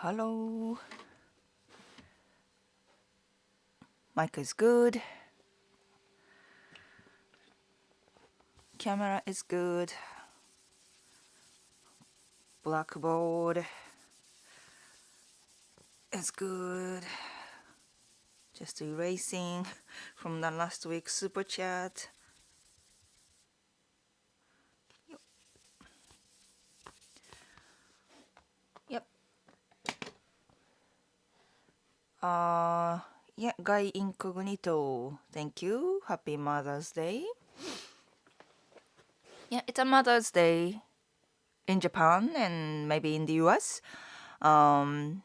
Hello. Mic is good. Camera is good. Blackboard is good. Just erasing from the last week's super chat. Yep. Yeah, Guy Incognito. Thank you. Happy Mother's Day. Yeah, it's a Mother's Day in Japan and maybe in the US. And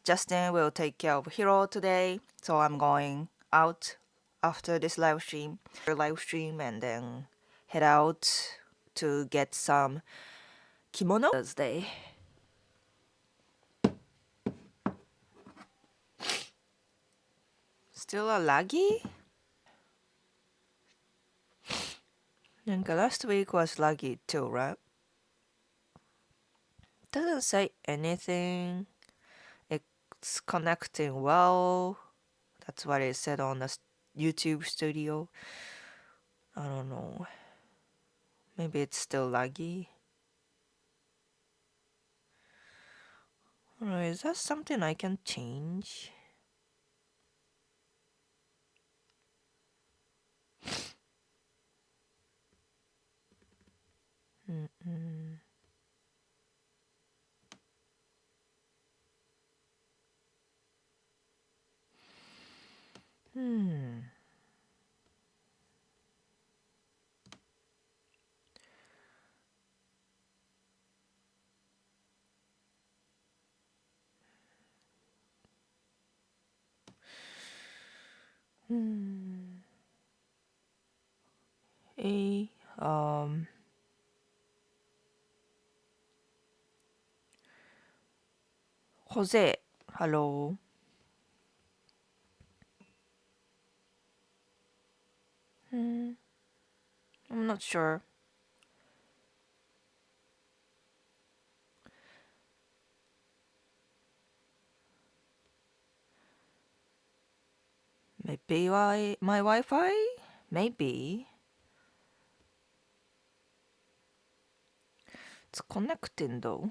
Justin will take care of Hiro today. So I'm going out after this live stream and then head out to get some kimono Thursday. Still a laggy? And last week was laggy too, right? Doesn't say anything. It's connecting well. That's what it said on the YouTube studio. I don't know. Maybe it's still laggy. Or is that something I can change? Mm-mm. Hmm. Hmm. A Jose, hello. I'm not sure. Maybe my Wi-Fi? Maybe. It's connecting though.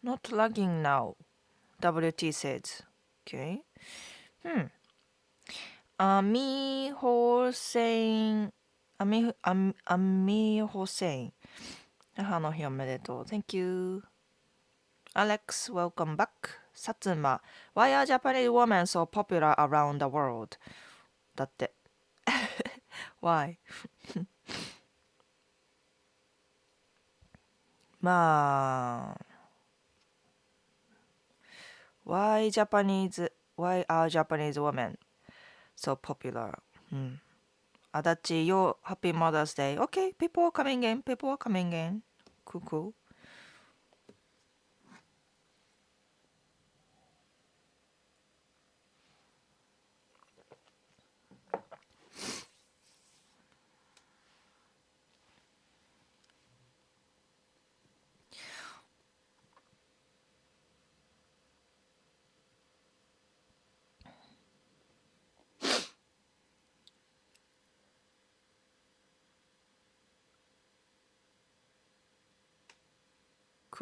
Not lagging now. WT says. Okay. Ami Hossein. Ami Hossein. 母の日おめでとう。Thank you. Alex, welcome back. Satsuma. Why are Japanese women so popular around the world? だって。Why? まあ。Why are Japanese women so popular? Adachi, yo, happy Mother's Day. Okay, people are coming in. Cool.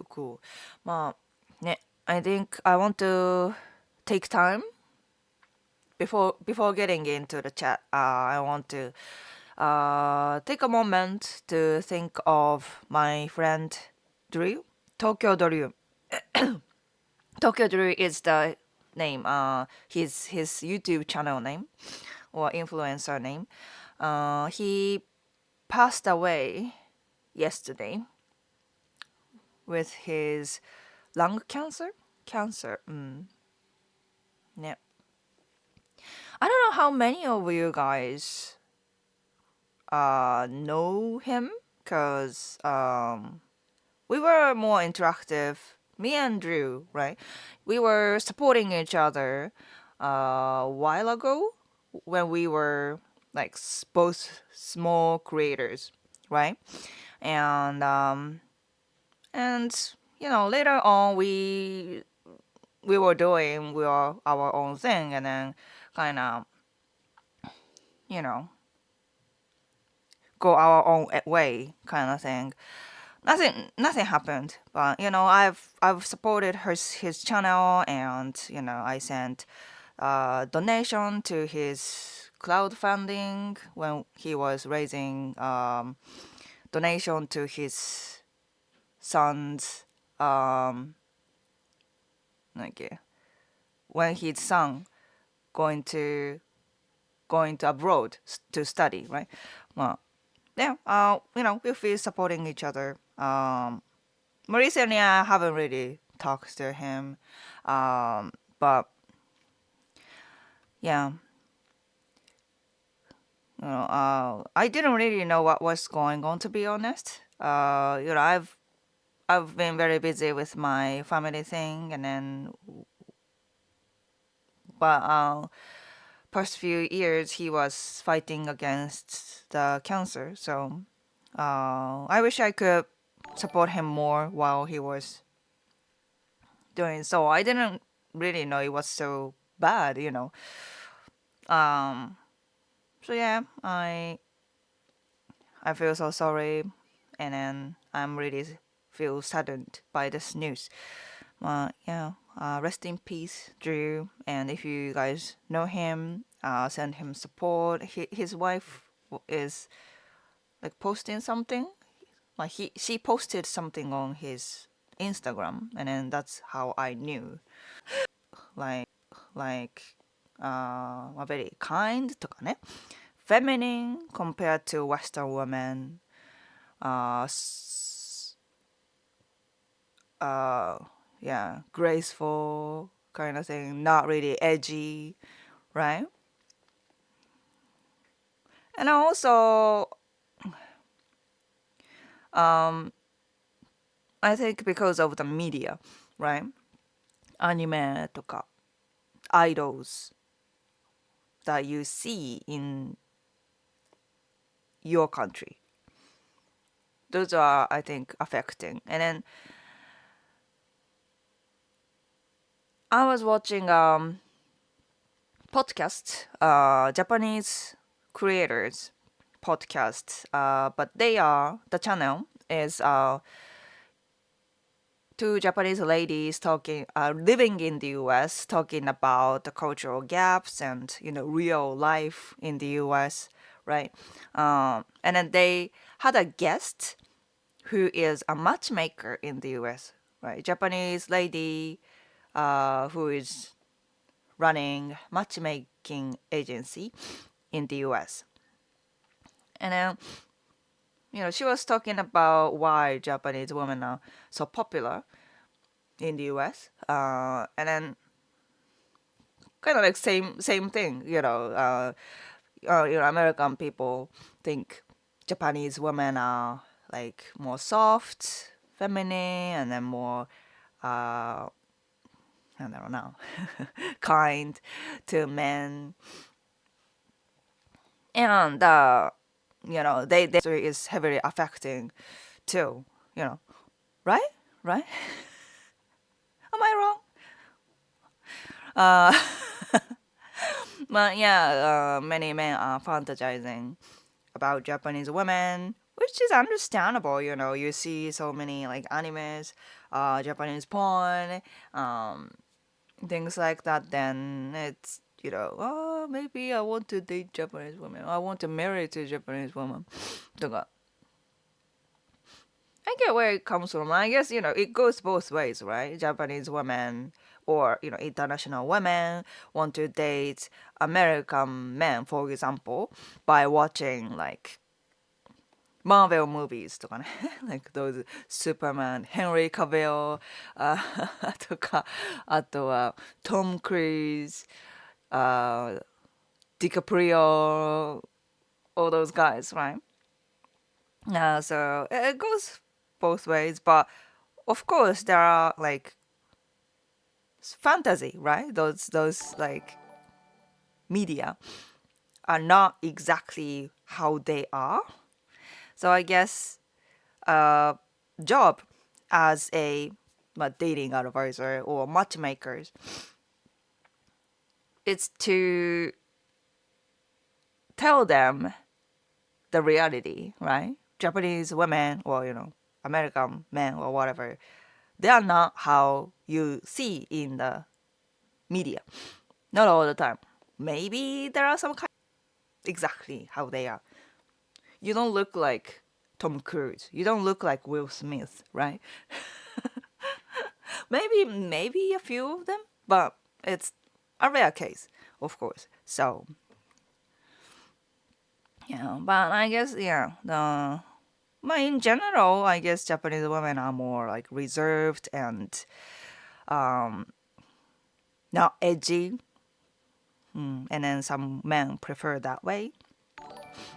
Cool. まあね、I think I want to take time before getting into the chat. I want to take a moment to think of my friend Drew, Tokyo Drew. Tokyo Drew is the name. His YouTube channel name or influencer name. He passed away yesterday with his lung cancer. Yeah. I don't know how many of you guys know him, because we were more interactive. Me and Drew, right? We were supporting each other a while ago when we were like both small creators, right? And and later on we were doing our own thing, and then kind of you know go our own way kind of thing. Nothing happened, but I've supported his channel, and I sent donation to his crowdfunding when he was raising donation to his son's like when his son going to abroad to study, right? Well, yeah, we feel supporting each other. Recently I haven't really talked to him, but yeah, I didn't really know what was going on, to be honest. I've been very busy with my family thing, and then but past few years he was fighting against the cancer, so I wish I could support him more while he was doing so. I didn't really know it was so bad. Um, so yeah, I feel so sorry, and then I'm really feel saddened by this news. Yeah, rest in peace, Drew. And if you guys know him, send him support. His wife is like posting something. Like she posted something on his Instagram, and then that's how I knew. Like very kind とかね。Feminine compared to Western women. Uh, yeah, graceful kind of thing, not really edgy, right? And also, um, I think because of the media, right? Anime とか idols that you see in your country. Those are, I think, affecting. And then I was watching podcast, Japanese creators podcast, but the channel is two Japanese ladies talking, living in the U.S., talking about the cultural gaps and real life in the U.S., right? And then they had a guest who is a matchmaker in the U.S., right? Japanese lady who is running matchmaking agency in the U.S. And then she was talking about why Japanese women are so popular in the U.S. And then kind of like same thing. American people think Japanese women are like more soft, feminine, and then more I don't know, kind to men, and they is heavily affecting too. Right, right? Am I wrong? Uh, but yeah, many men are fantasizing about Japanese women, which is understandable. You see so many like animes, Japanese porn, things like that. Then it's oh, maybe I want to date Japanese women. I want to marry to Japanese woman. とか I get where it comes from. I guess it goes both ways, right? Japanese women or international women want to date American men, for example, by watching like Marvel movies とかねlike those Superman, Henry Cavill とかあとは Tom Cruise, DiCaprio, all those guys, right? So it goes both ways, but of course there are like fantasy, right? Those like media are not exactly how they are. So I guess job as a dating advisor or matchmakers, it's to tell them the reality, right? Japanese women or American men or whatever, they are not how you see in the media. Not all the time. Maybe there are some kind exactly how they are. You don't look like Tom Cruise. You don't look like Will Smith, right? maybe a few of them, but it's a rare case, of course. So yeah, but I guess but in general, I guess Japanese women are more like reserved and um not edgy. And then some men prefer that way.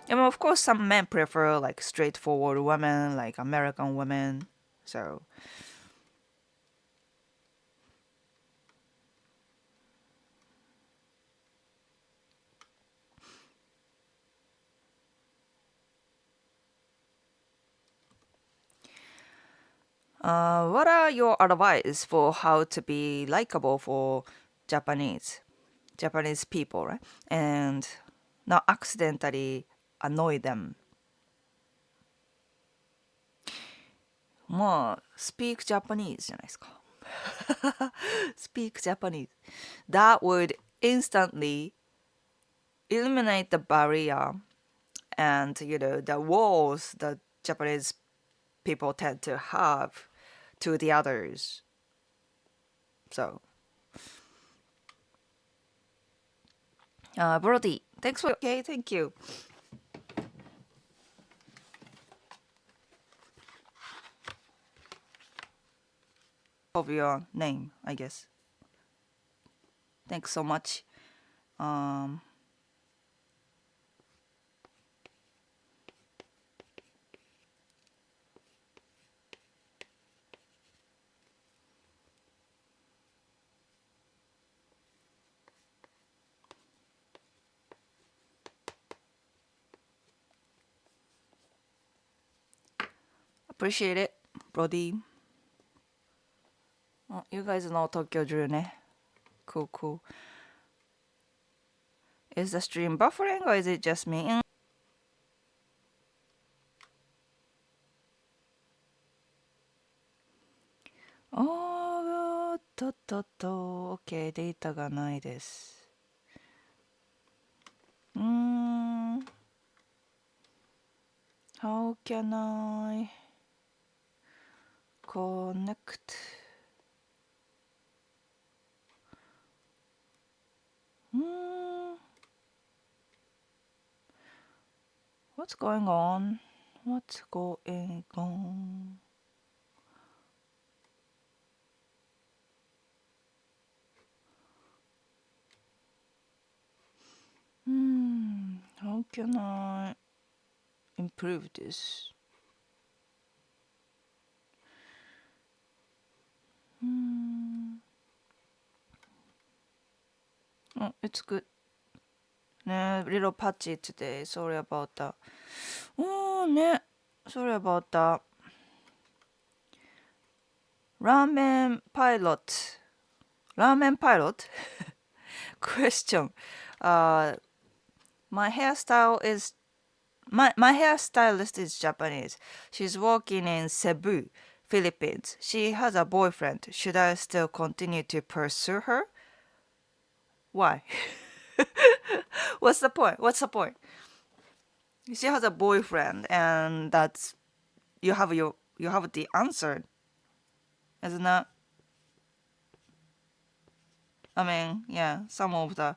I mean, of course, some men prefer like straightforward women, like American women. So what are your advice for how to be likable for Japanese people, right? And not accidentally annoy them. まあ、speak Japanese じゃないですか。speak Japanese. That would instantly eliminate the barrier and the walls that Japanese people tend to have to the others. So, Brody, thanks for okay, thank you. Of your name, I guess. Thanks so much. Appreciate it, Brody. Oh, you guys know Tokyo Drew ね. Cool, cool. Is the stream buffering or is it just me? Oh, OK, データがないです。How can I connect? What's going on? What's going on? How can I improve this? Oh, it's good. Little patchy today. Sorry about that. Sorry about that. Ramen pilot. Question. My hairstylist is Japanese. She's working in Cebu, Philippines. She has a boyfriend. Should I still continue to pursue her? Why? What's the point? She has a boyfriend, and that's you have the answer, isn't it? I mean, yeah, some of the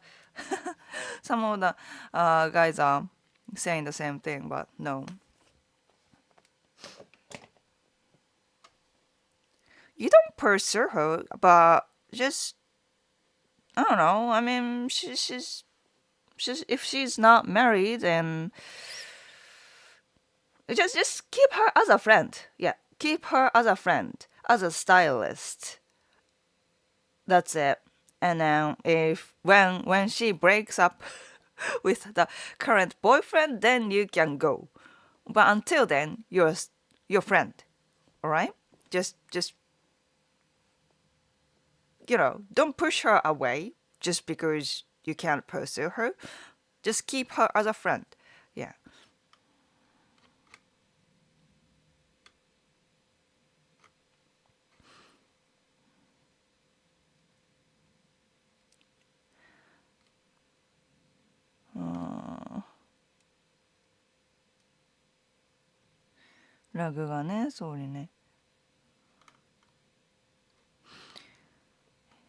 guys are saying the same thing, but no. You don't pursue her, but just I don't know. I mean, she's if she's not married, and just keep her as a friend. Yeah, keep her as a friend, as a stylist. That's it. And then if when she breaks up with the current boyfriend, then you can go. But until then, you're your friend. All right? Just don't push her away just because you can't pursue her. Just keep her as a friend. Yeah. ラグがね、そうにね。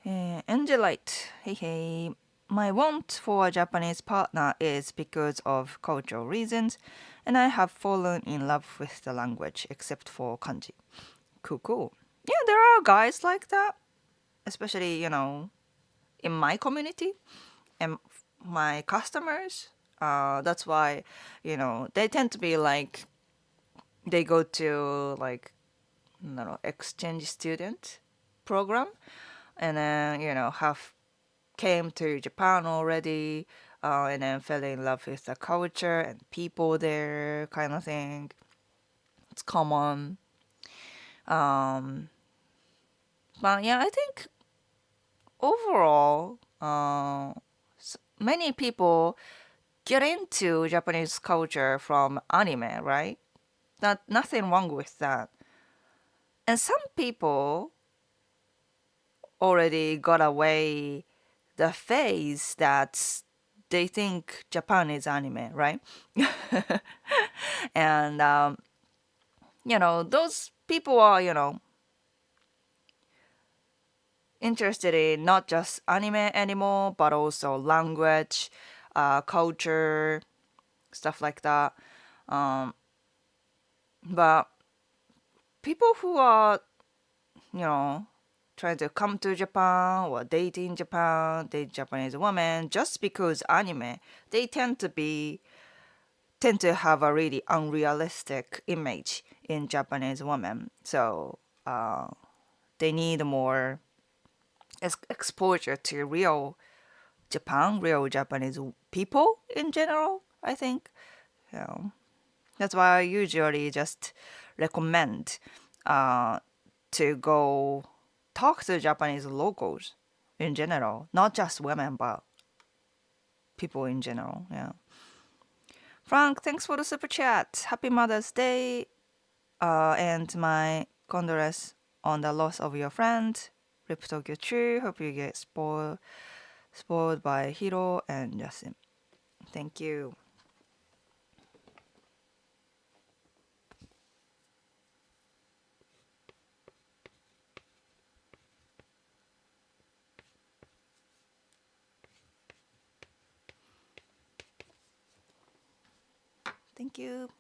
Angelite, hey hey. My want for a Japanese partner is because of cultural reasons, and I have fallen in love with the language except for kanji. Cool, cool. Yeah, there are guys like that, especially, in my community and my customers. That's why, they tend to be like, they go to like, I don't know, exchange student program and then, have came to Japan already, and then fell in love with the culture and people there, kind of thing. It's common. Um, but yeah, I think overall, many people get into Japanese culture from anime, right? Nothing wrong with that. And some people already got away the phase that they think Japan is anime, right? And those people are, interested in not just anime anymore, but also language, culture, stuff like that. Um, but people who are, you know, trying to come to Japan or date in Japan, date Japanese women just because anime, they tend to have a really unrealistic image in Japanese women. So they need more exposure to real Japan, real Japanese people in general, I think. So that's why I usually just recommend uh, to go talk to Japanese locals in general, not just women, but people in general. Yeah. Frank, thanks for the super chat. Happy Mother's Day, and my condolence on the loss of your friend. Rip Tokyo True. Hope you get spoiled by Hiro and Justin. Thank you. Thank you.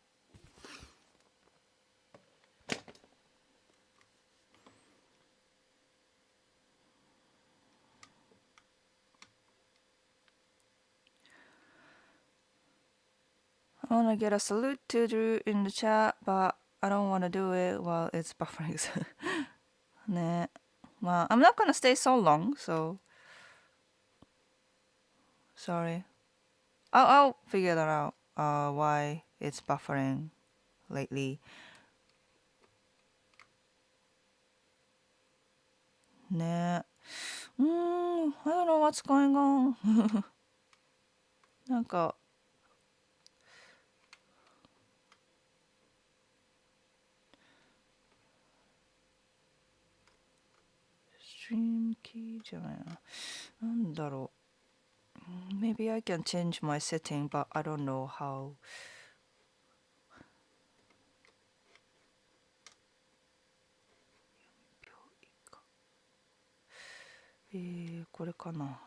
I want to get a salute to Drew in the chat, but I don't want to do it while it's buffering. ね。まあ、I'm not gonna stay so long, so sorry. I'll figure that out. Why it's buffering lately. ね。I don't know what's going on. なんか、ストリームキーじゃないな。なんだろう。Maybe I can change my setting, but I don't know how. これかな。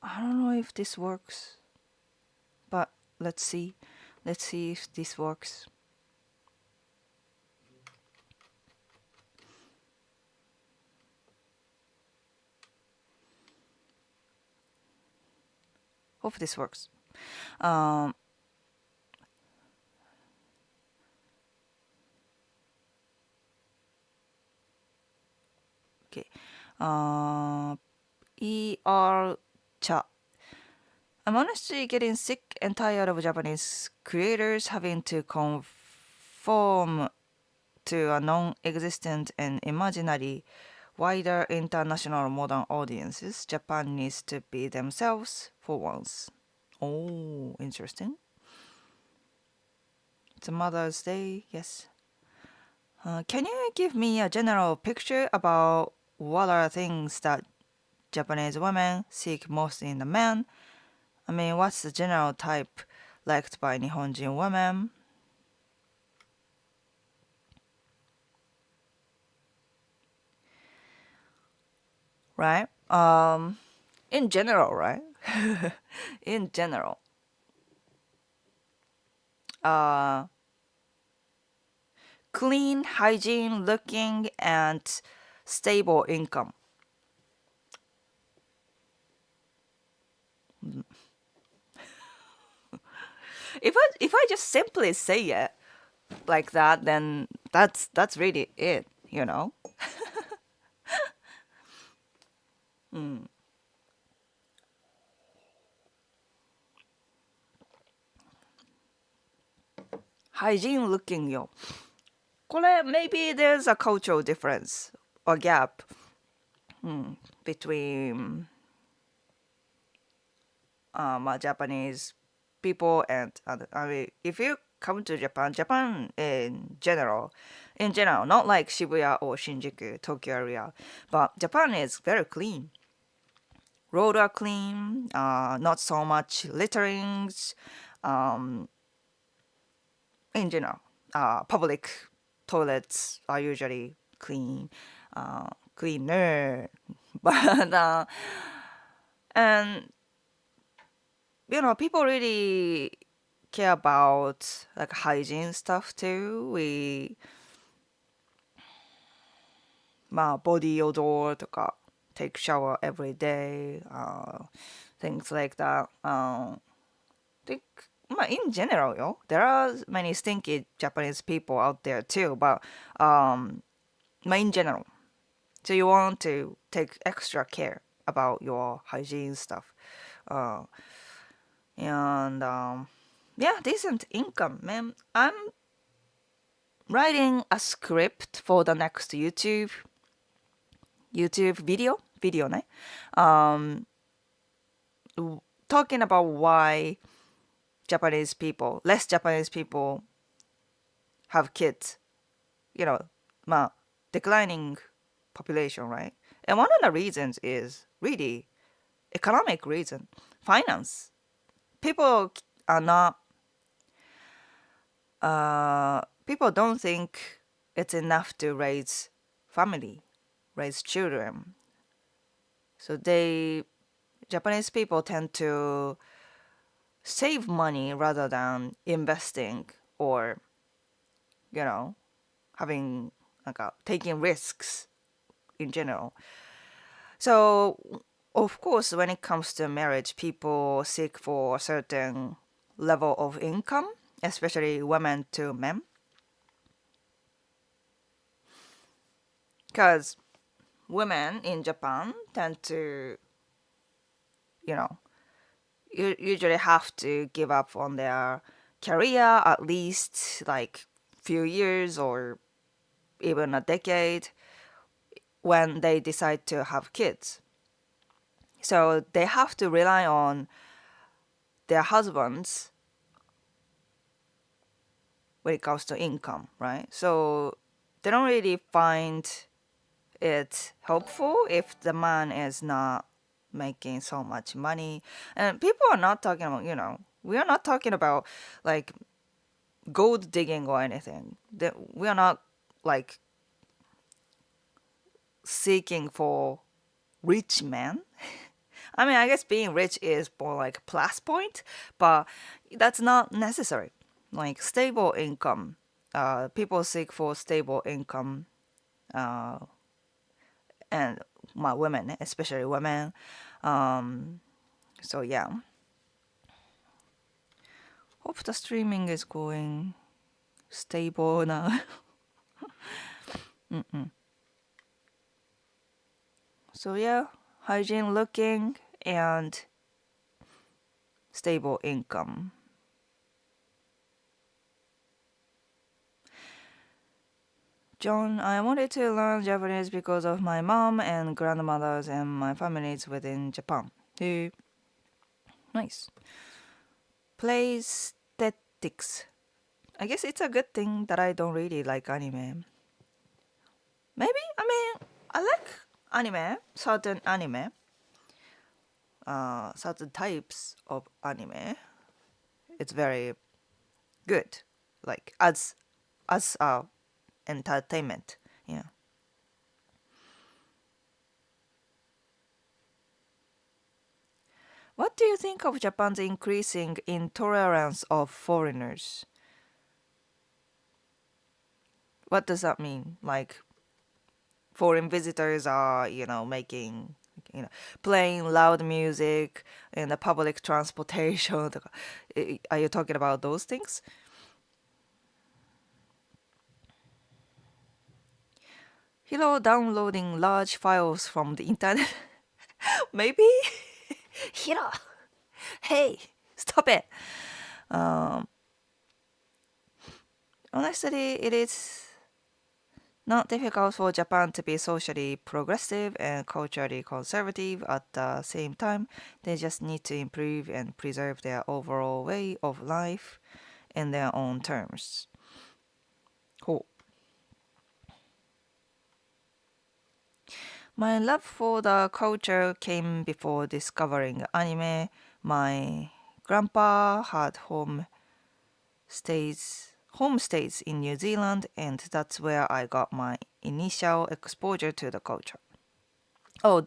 I don't know if this works, but let's see. Let's see if this works. Hope this works. Okay. ER cha. I'm honestly getting sick and tired of Japanese creators having to conform to a non-existent and imaginary wider international modern audiences. Japan needs to be themselves for once. Oh, interesting. It's a Mother's Day, yes. Can you give me a general picture about what are things that Japanese women seek most in a man? I mean, what's the general type liked by Nihonjin women? Right? In general, right? In general. Uh, Clean, hygiene looking, and stable income. If I just simply say it like that, then that's really it, you know? Hygiene looking yo. これ maybe there's a cultural difference or gap between Japanese people and other. I mean, if you come to Japan in general, not like Shibuya or Shinjuku, Tokyo area, but Japan is very clean. Roads are clean, not so much litterings. Um, in general, public toilets are usually clean, cleaner, but and people really care about like hygiene stuff too. Body odor とか take shower every day, things like that. Think, in general, there are many stinky Japanese people out there too, but in general, so you want to take extra care about your hygiene stuff. Uh, and yeah, decent income, man. I'm writing a script for the next YouTube video ね. Talking about why less Japanese people have kids, you know, declining population, right? And one of the reasons is really economic reason, finance. People are not, people don't think it's enough to raise children. So Japanese people tend to save money rather than investing or, having taking risks in general. So of course, when it comes to marriage, people seek for a certain level of income, especially women to men, because women in Japan tend to, usually have to give up on their career at least like few years or even a decade when they decide to have kids. So they have to rely on their husbands when it comes to income, right? So they don't really find it helpful if the man is not making so much money. And people are not talking about, we are not talking about like gold digging or anything. We are not like seeking for rich men. I mean, I guess being rich is more like a plus point, but that's not necessary. Like stable income, people seek for stable income, uh, and women, especially women. So yeah, hope the streaming is going stable now. So yeah, hygiene looking and stable income. John, I wanted to learn Japanese because of my mom and grandmothers and my families within Japan. Hey, nice. Playsthetics. I guess it's a good thing that I don't really like anime. Maybe, I mean, I like anime, certain types of anime. It's very good, like as entertainment. Yeah. What do you think of Japan's increasing intolerance of foreigners? What does that mean? Like foreign visitors are, making, you know, playing loud music in the public transportation. Are you talking about those things? Hiro downloading large files from the internet. Maybe? Hiro, hey, stop it. Um, Honestly, it is not difficult for Japan to be socially progressive and culturally conservative at the same time. They just need to improve and preserve their overall way of life in their own terms. Cool. My love for the culture came before discovering anime. My grandpa had homestays in New Zealand, and that's where I got my initial exposure to the culture. Oh,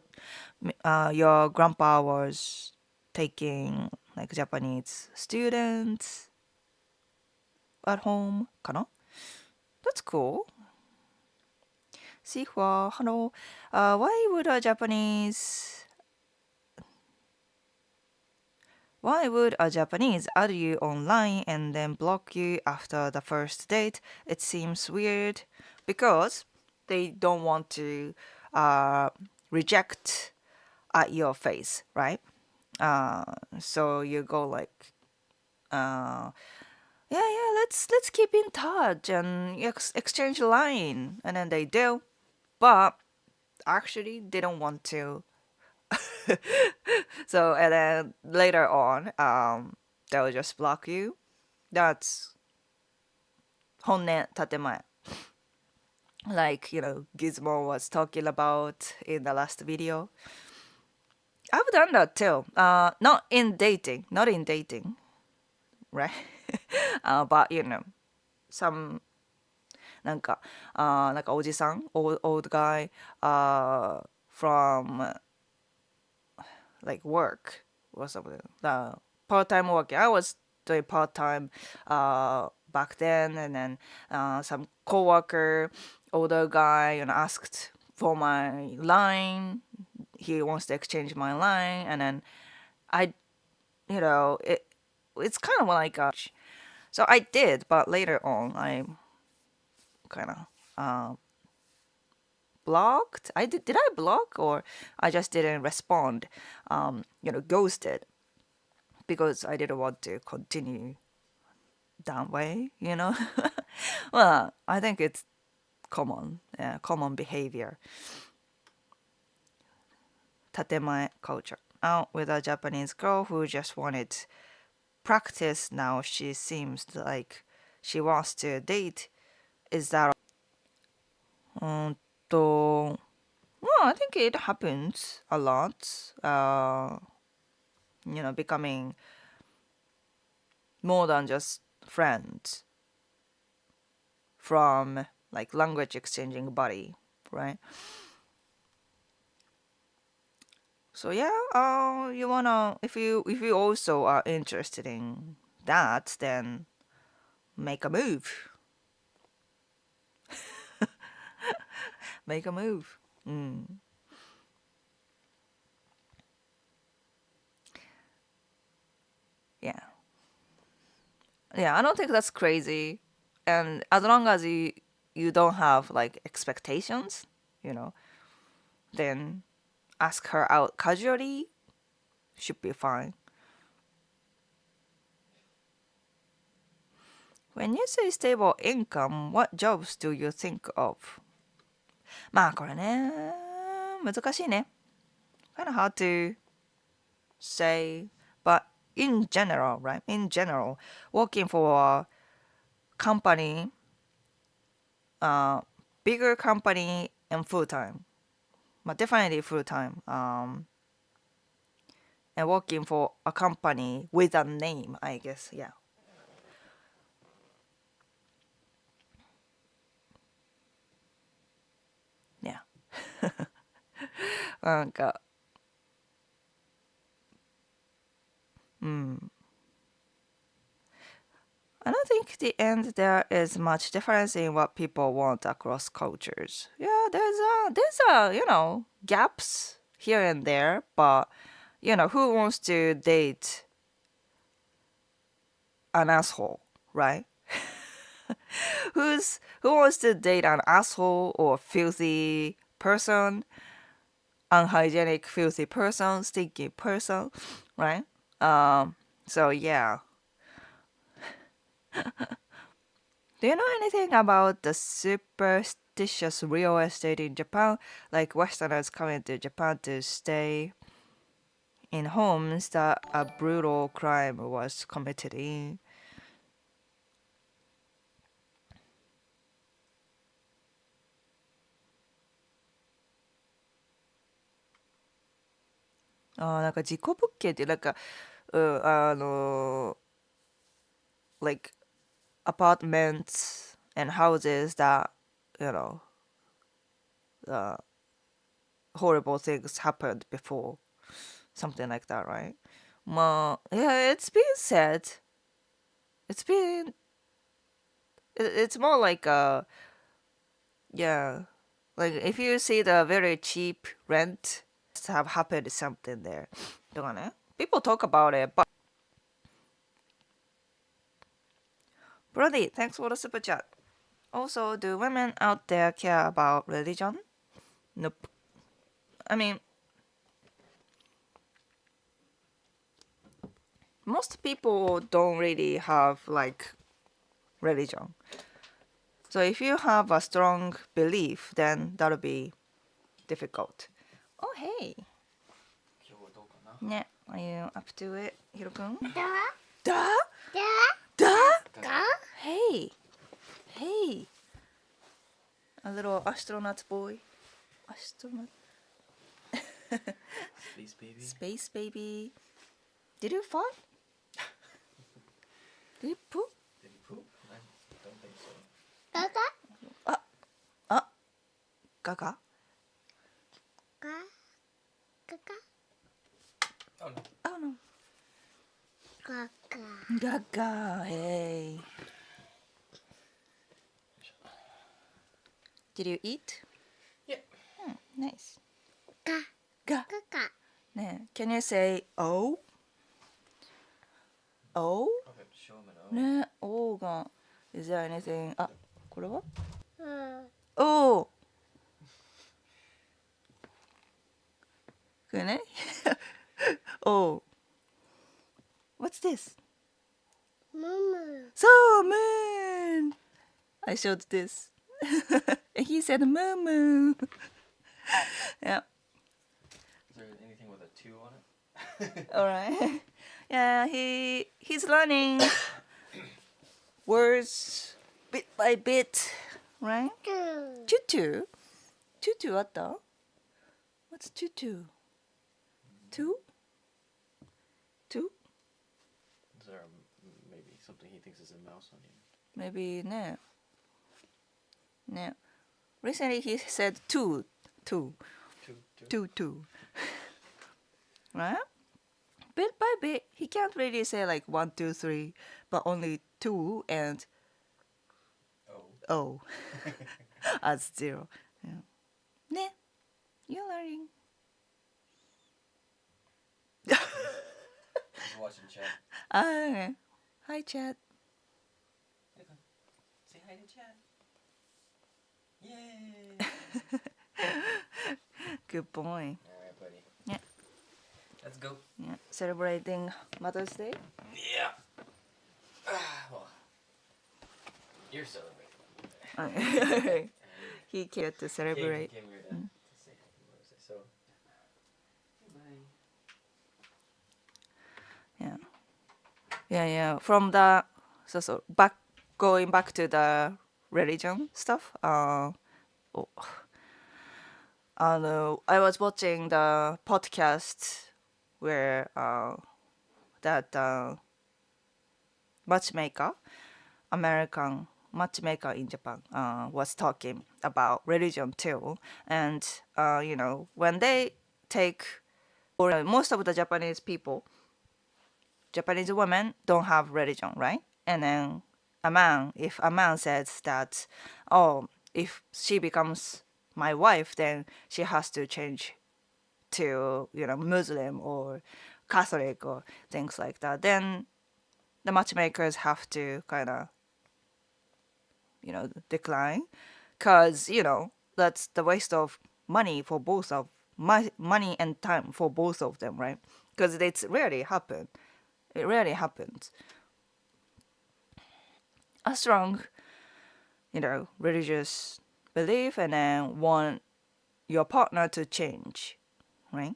your grandpa was taking like Japanese students at home, かな? That's cool. Sihua, hello. Why would a Japanese add you online and then block you after the first date? It seems weird because they don't want to uh, reject at your face, right? So you go like, uh, yeah, let's keep in touch and exchange line, and then they do, but actually they don't want to. So and then later on, they'll just block you. That's 本音建前. Like, Gizmo was talking about in the last video. I've done that too. Not in dating, right? But some なんかおじさん old guy from like work or something. Part-time working. I was doing part-time back then, and then some coworker, older guy, asked for my line. He wants to exchange my line, and then I, it's kind of like so I did, but later on I kind of blocked. Did I block, or I just didn't respond? Ghosted because I didn't want to continue that way. Well, I think it's common behavior. Tatemae culture. Out with a Japanese girl who just wanted practice. Now she seems like she wants to date. Is that? Well, I think it happens a lot. Becoming more than just friends from like language exchanging buddy, right? So yeah, if you also are interested in that, then make a move. Make a move. Yeah. Yeah, I don't think that's crazy. And as long as you don't have like expectations, then ask her out casually, should be fine. When you say stable income, what jobs do you think of? まあこれね、難しいね。Kind of hard to say, but in general, right? In general, working for a company, bigger company and full time, but definitely full time. And working for a company with a name, I guess, yeah. ね。なんか、I don't think the end there is much difference in what people want across cultures. Yeah, there's gaps here and there, but who wants to date an asshole, right? Who wants to date an asshole or filthy person, unhygienic, filthy person, stinky person, right? So yeah. Do you know anything about the superstitious real estate in Japan? Like Westerners coming to Japan to stay in homes that a brutal crime was committed in. なんか事故物件ってなんか、like apartments and houses that, you know, uh, horrible things happened before. Something like that, right? Yeah, it's been said. It's been. It's more like yeah, like if you see the very cheap rent, have happened something there. とかね. People talk about it, but Brody, thanks for the super chat. Also, do women out there care about religion? Nope. I mean, most people don't really have like religion. So if you have a strong belief, then that'll be difficult. Oh, hey. 今日はどうかな。ね, are you up to it, Hiro-kun? Da? Da? Da? Da? Da? Hey. Hey. A little astronaut boy. Astronaut. Space baby. Space baby. Did you fart? Did you poop? Did he poop? I don't think so. Gaga? Gaga? Gaga? Oh no. Oh no. Gaga. Gaga. Hey. Did you eat? Yeah. Nice. Ga. Ga. Gaga. ね, can you say oh? Oh? Okay, show him an O. ね, oh が Is there anything? あ、これは? Oh. Oh! これね. Oh. What's this? Mama. So, moon! I showed this. And he said moo moo. Yeah. Is there anything with a 2 on it? Alright. Yeah, he's learning words bit by bit, right? Tutu? Tutu あった? What's tutu? Two? Two? Is there maybe something he thinks is a mouse on you? Maybe ね. Recently he said two. Two. Right? Bit by bit, he can't really say like 1, 2, 3, but only 2 and Oh. O as 0. Yeah. ね. You're learning. He's watching chat. Okay. Hi, chat. Say hi to chat. Yay! Good boy. Alright, buddy. go. Yeah, celebrating Mother's Day. Yeah. Well, you're celebrating. He came to He celebrate. came here to say happy Mother's Day. So, bye. Yeah, yeah. From the going back to the religion stuff. Oh, I was watching the podcast where that matchmaker, American matchmaker in Japan, was talking about religion too. And when they take, or most of the Japanese people, Japanese women don't have religion, right? And then if a man says that, oh, if she becomes my wife, then she has to change to Muslim or Catholic or things like that. Then the matchmakers have to kind of decline, because that's the waste of money for both of money and time for both of them, right? Because it's rarely happen. It rarely happens. A strong, religious belief, and then want your partner to change, right?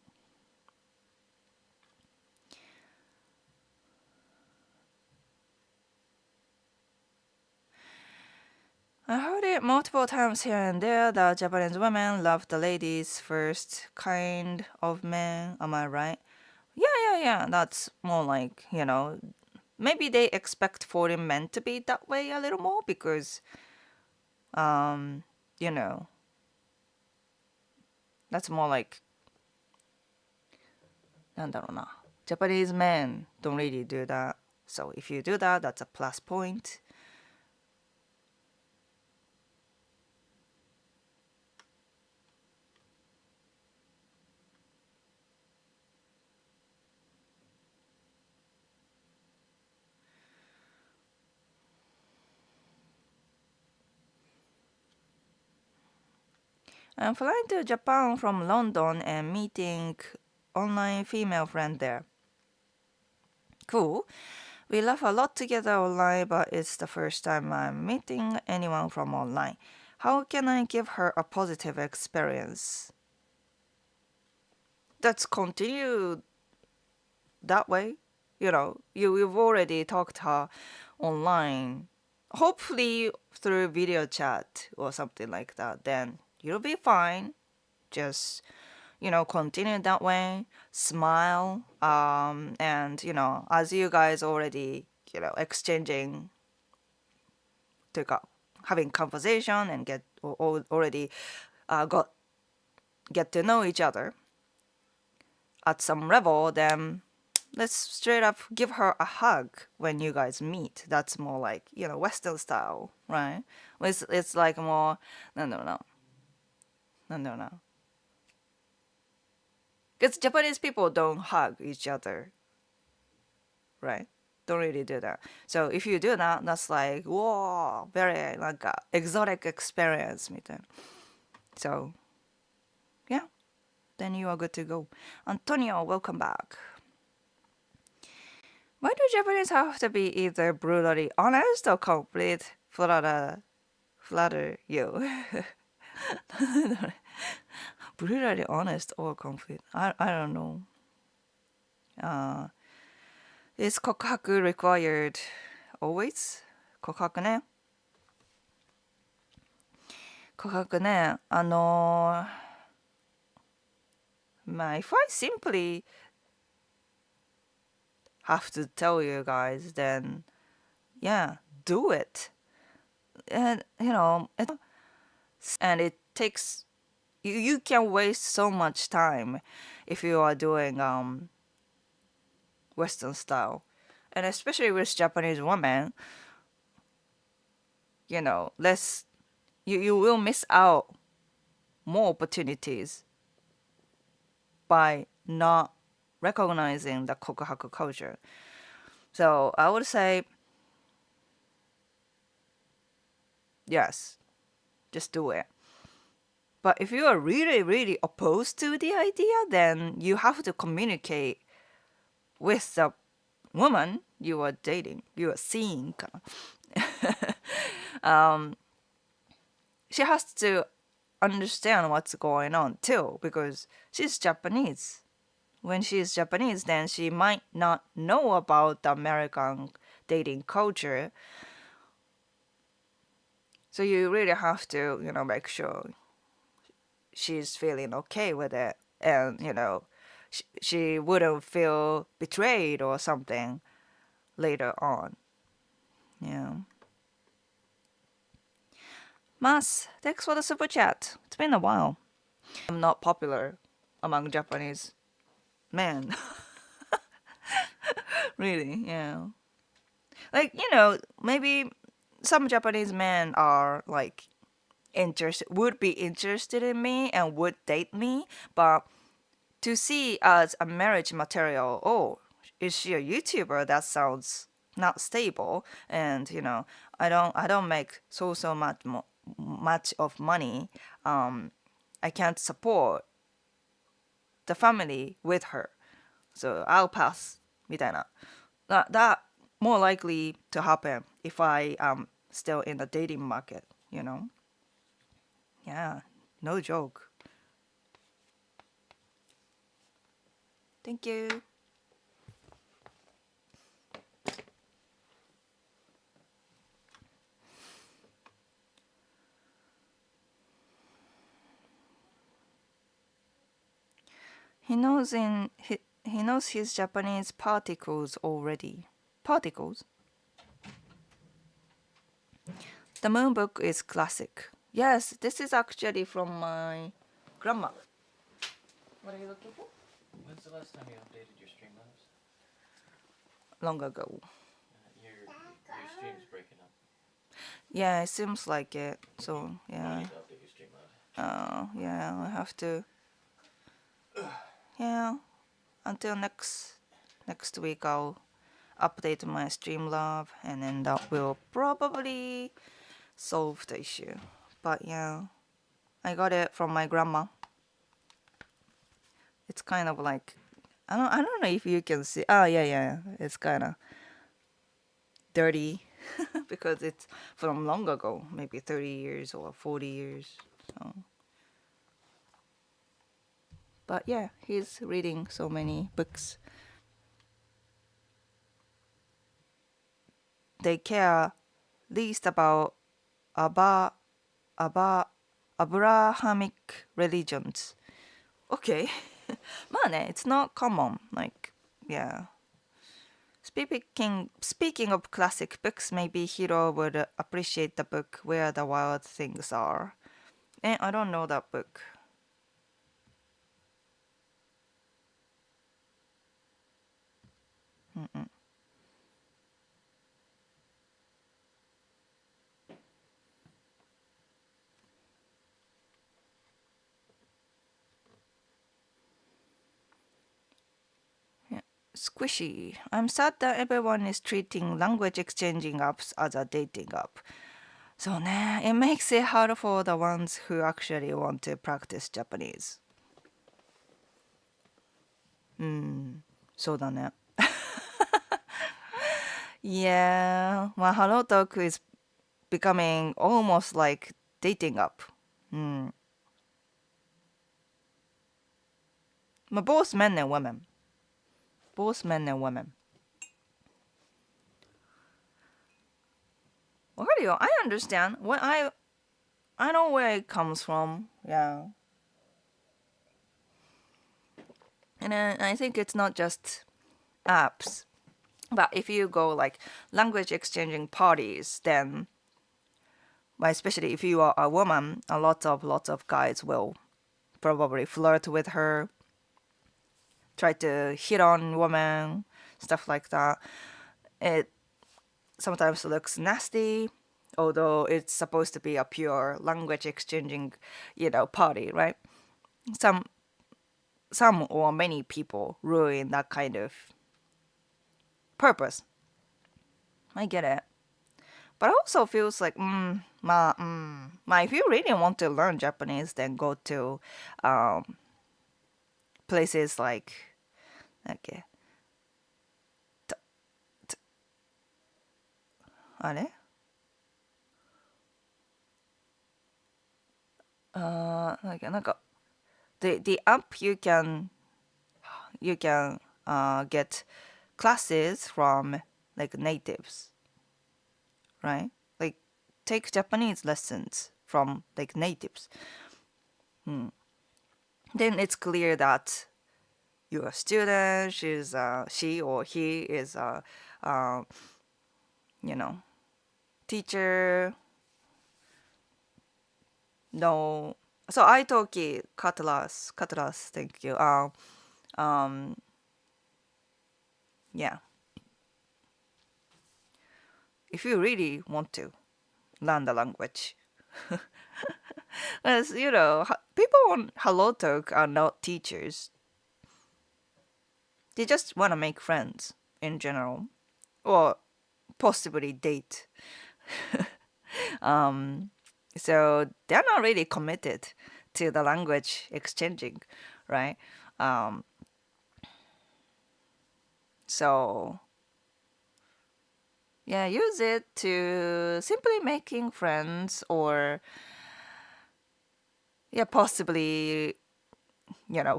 I heard it multiple times here and there that Japanese women love the ladies first kind of men. Am I right? Yeah. That's more like, maybe they expect foreign men to be that way a little more because, um, you know, that's more like, なんだろうな. Japanese men don't really do that. So if you do that, that's a plus point. I'm flying to Japan from London and meeting online female friend there. Cool. We laugh a lot together online, but it's the first time I'm meeting anyone from online. How can I give her a positive experience? Let's continue that way. You've already talked to her online. Hopefully through video chat or something like that. Then you'll be fine. Just continue that way, smile, and as you guys already exchanging to having conversation and already got get to know each other at some level, then let's straight up give her a hug when you guys meet. That's more like Western style, right? It's like more no. Because Japanese people don't hug each other, right? Don't really do that. So if you do that, that's like, whoa, very like exotic experience, みたいな. So, yeah, then you are good to go. Antonio, welcome back. Why do Japanese have to be either brutally honest or complete flatter you? Brutally honest or complete? I don't know. Is kokuhaku required always? 告白ね。告白ね。if I simply have to tell you guys, then yeah, do it. And and it takes you can waste so much time if you are doing Western style, and especially with Japanese women, less you will miss out more opportunities by not recognizing the kokuhaku culture. So I would say yes, just do it. But if you are really, really opposed to the idea, then you have to communicate with the woman you are dating, you are seeing かなshe has to understand what's going on too because she's Japanese. When she's Japanese, then she might not know about the American dating culture. So you really have to, make sure she's feeling okay with it, and she wouldn't feel betrayed or something later on. Yeah. Mas, thanks for the super chat. It's been a while. I'm not popular among Japanese men. Really, yeah. Like, maybe some Japanese men are like would be interested in me and would date me, but to see as a marriage material, oh, is she a YouTuber? That sounds not stable, and I don't make so much of money. I can't support the family with her, so I'll pass. みたいな. That more likely to happen if I am still in the dating market, Yeah, no joke. Thank you. He knows his Japanese particles already. Particles? The Moon book is classic. Yes, this is actually from my grandma. What are you looking for? When's the last time you updated your Streamlabs? Long ago. Your stream's breaking up. Yeah, it seems like it. So yeah. You need to update your Streamlabs. Yeah, I have to. Yeah, until next week I'll update my Streamlab, and then that will probably solve the issue. But yeah, I got it from my grandma. It's kind of like I don't know if you can see. Oh yeah. It's kind of dirty because it's from long ago, maybe 30 years or 40 years. So. But yeah, he's reading so many books. They care least about Abrahamic religions. Okay. まあね, it's not common. Like, yeah. Speaking of classic books, maybe Hiro would appreciate the book Where the Wild Things Are. I don't know that book. Squishy. I'm sad that everyone is treating language exchanging apps as a dating app. So ne, it makes it hard for the ones who actually want to practice Japanese. そうだね. Yeah, my Hello Talk is becoming almost like dating app. Both men and women. Both men and women. わかるよ. I understand. I know where it comes from. Yeah. And I think it's not just apps. But if you go like language exchanging parties, then, especially if you are a woman, lots of guys will probably flirt with her, try to hit on women, stuff like that. It sometimes looks nasty, although it's supposed to be a pure language exchanging, party, right? Some or many people ruin that kind of purpose. I get it. But it also feels like, if you really want to learn Japanese, then go to places like, okay, あれなんか the app you can get classes from like natives, right? Like take Japanese lessons from like natives. Then it's clear that your student, she or he is a, uh, you know, teacher. No, so Italki Cutlass. Thank you. Um, yeah. If you really want to learn the language, as people on Hello Talk are not teachers. They just want to make friends in general, or possibly date. um, so they're not really committed to the language exchanging, right? Um, so yeah, use it to simply making friends, or yeah, possibly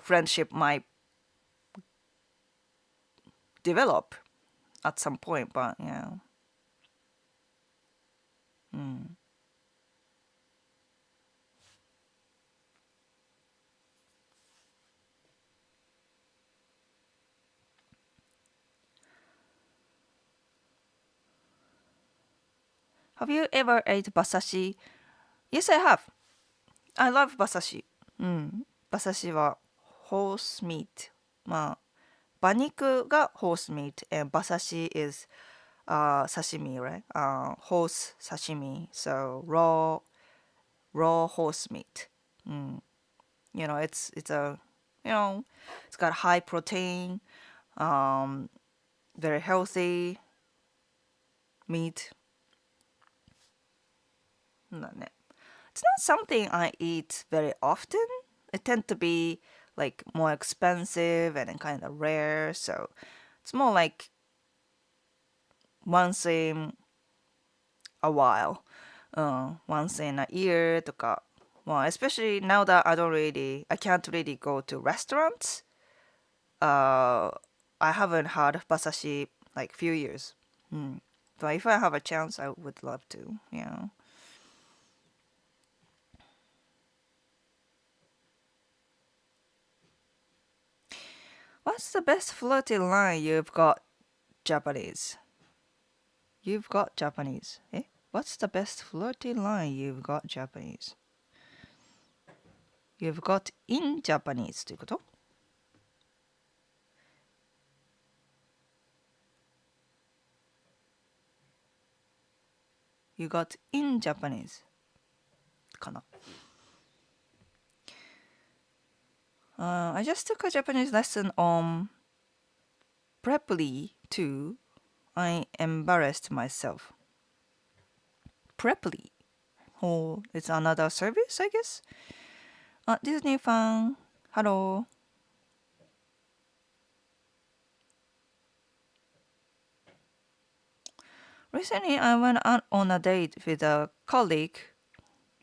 friendship might develop at some point, but yeah. Mm. Have you ever ate basashi? Yes, I have. I love basashi. うん。馬刺しはホースミート。まあ、馬肉がホースミート and 馬刺し is sashimi, right? Horse sashimi. So raw horse meat. うん。It's a it's got high protein, very healthy meat. だね。It's not something I eat very often. It tend to be like more expensive and kind of rare, so it's more like once in a while, once in a year とか. Well, especially now that I can't really go to restaurants. Uh, I haven't had basashi like few years. But if I have a chance, I would love to. Yeah. What's the best flirty line you've got Japanese? You've got Japanese. Eh? What's the best flirty line you've got Japanese? You've got in Japanese ということ? You got in Japanese かな? I just took a Japanese lesson on Preply 2. I embarrassed myself. Preply. Oh, it's another service, I guess? Disney fan. Hello. Recently, I went out on a date with a colleague,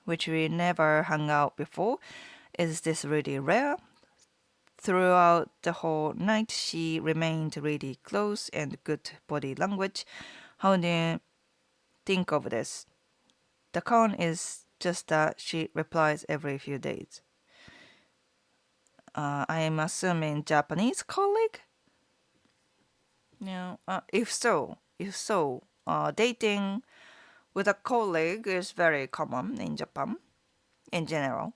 which we never hung out before. Is this really rare? Throughout the whole night, she remained really close and good body language. How do you think of this? The con is just that she replies every few days. I am assuming Japanese colleague? Yeah. If so, dating with a colleague is very common in Japan in general.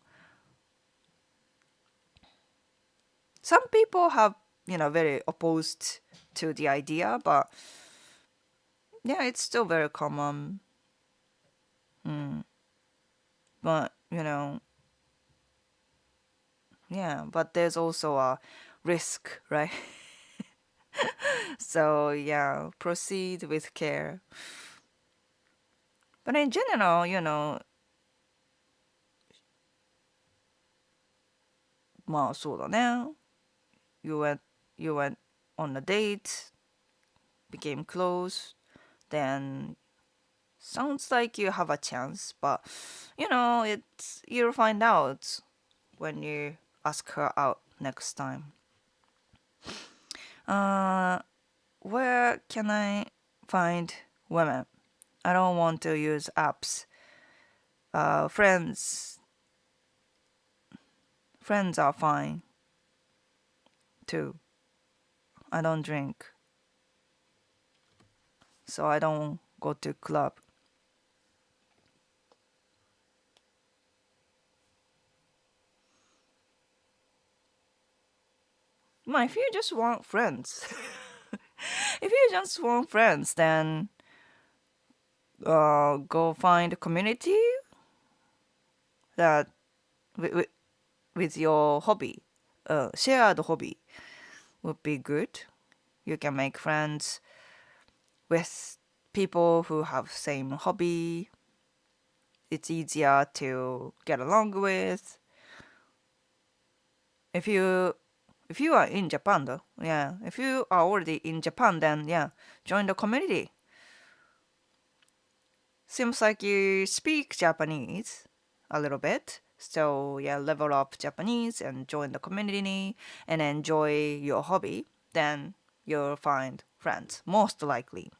Some people have, very opposed to the idea, but yeah, it's still very common. But, yeah, but there's also a risk, right? So, yeah, proceed with care. But in general,まあそうだね. You went on a date, became close, then sounds like you have a chance, but you'll find out when you ask her out next time. Where can I find women? I don't want to use apps. Friends are fine too. I don't drink, so I don't go to club. If you just want friends, then go find a community that with your hobby, shared hobby would be good. You can make friends with people who have same hobby. It's easier to get along with. If you are in Japan though, if you are already in Japan, then join the community. Seems like you speak Japanese a little bit. So level up Japanese and join the community and enjoy your hobby. Then you'll find friends, most likely.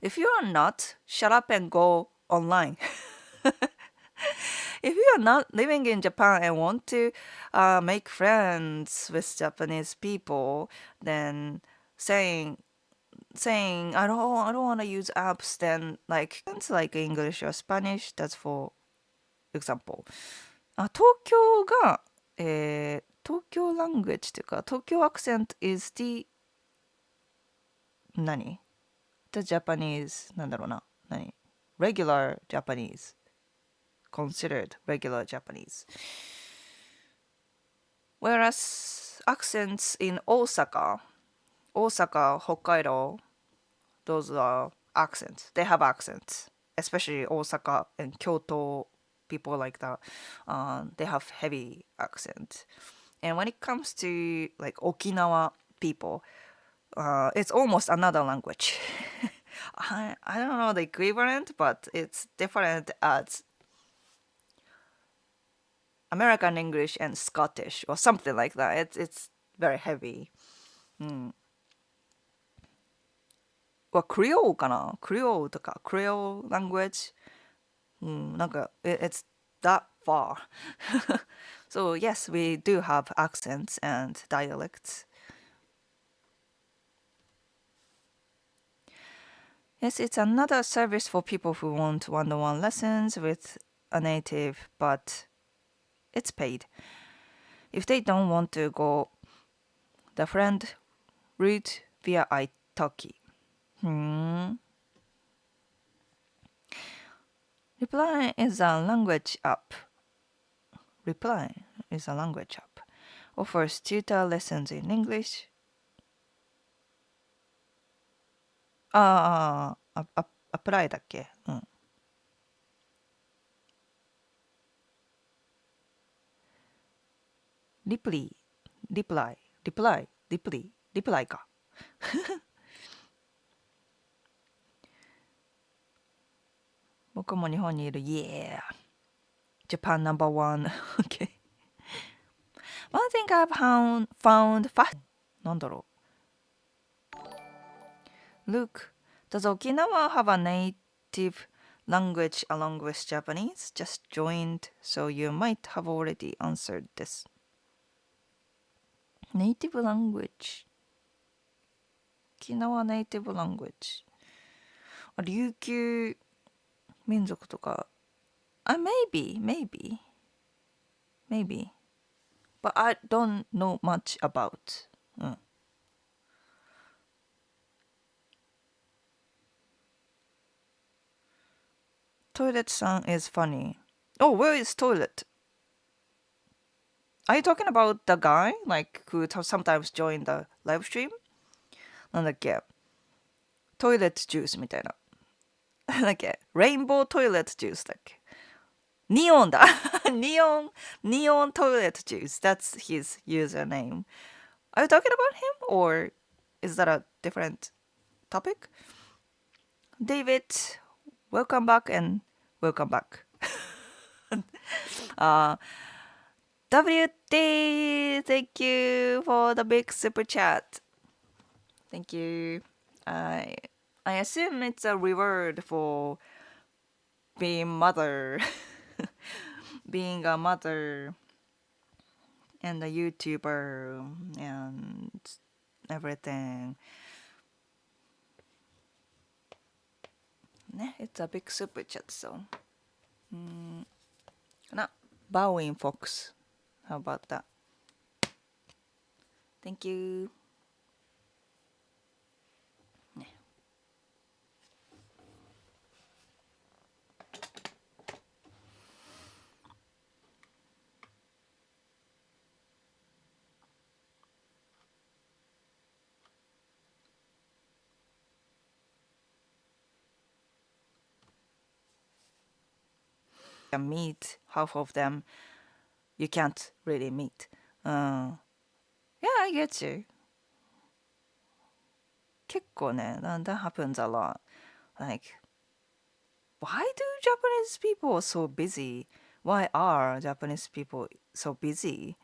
If you are not, shut up and go online. If you are not living in Japan and want to make friends with Japanese people, then saying I don't want to use apps, then like English or Spanish, that's for example. 東京が、東京 language っていうか東京 accent is the 何 the Japanese なんだろうな何 regular Japanese considered regular Japanese, whereas accents in Osaka, Hokkaido, those are accents. They have accents, especially Osaka and Kyoto people like that. They have heavy accent. And when it comes to like Okinawa people, it's almost another language. I don't know the equivalent, but it's different as American English and Scottish or something like that. It's very heavy. クリオーかなクリオーとかクリオー language なんか it's that far. So yes, we do have accents and dialects. Yes, it's another service for people who want one-on-one lessons with a native, but it's paid. If they don't want to go the friend route via italki. Reply is a language app. Offers tutor lessons in English. アプライだっけリプリか。僕も日本にいる。Yeah! Japan number one. Okay. One thing I've found fast. なんだろう。Look, does Okinawa have a native language along with Japanese? Just joined, so you might have already answered this. Native language. Okinawa native language. 琉球民族とか。Maybe. But I don't know much about. Toilet san is funny. Oh, where is toilet? Are you talking about the guy like who sometimes join the live stream? なんだっけトイレットジュースみたいな。なんだっけレインボートイレットジュースだっけニオンだニオントイレットジュース That's his username. Are you talking about him or is that a different topic? David, welcome back and welcome back. uh, WT, thank you for the big super chat. Thank you. I I assume it's a reward for being mother, being a mother and a YouTuber and everything. It's a big super chat, so. Na, bowing fox. How about that? Thank you. Can meet half of them. You can't really meet. Yeah, I get you. 結構ね, that happens a lot. Like, why do Japanese people so busy? Why are Japanese people so busy?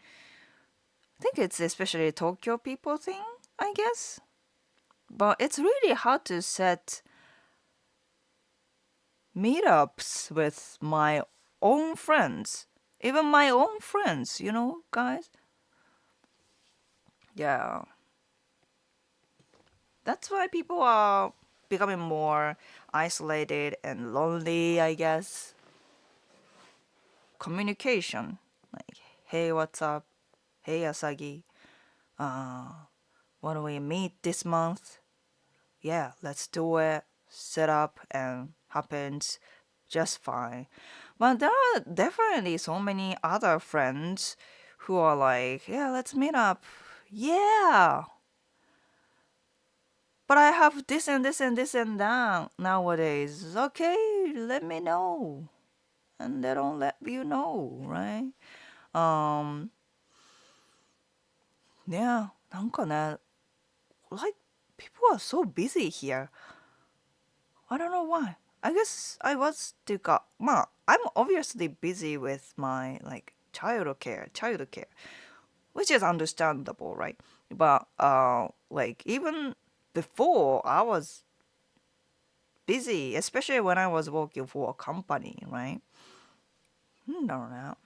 I think it's especially Tokyo people thing, I guess. But it's really hard to set meetups with my own friends. Even my own friends, guys. Yeah. That's why people are becoming more isolated and lonely, I guess. Communication. Like, hey, what's up? Hey, Asagi. When we meet this month, yeah, let's do it. Set up and happens just fine. But there are definitely so many other friends who are like, yeah, let's meet up. Yeah. But I have this and this and this and that nowadays. Okay, let me know. And they don't let you know, right? Um, yeah, なんかね, like, people are so busy here. I don't know why. I guess I was っていうか, I'm obviously busy with my like childcare, which is understandable, right? But like even before I was busy, especially when I was working for a company, right? I don't know.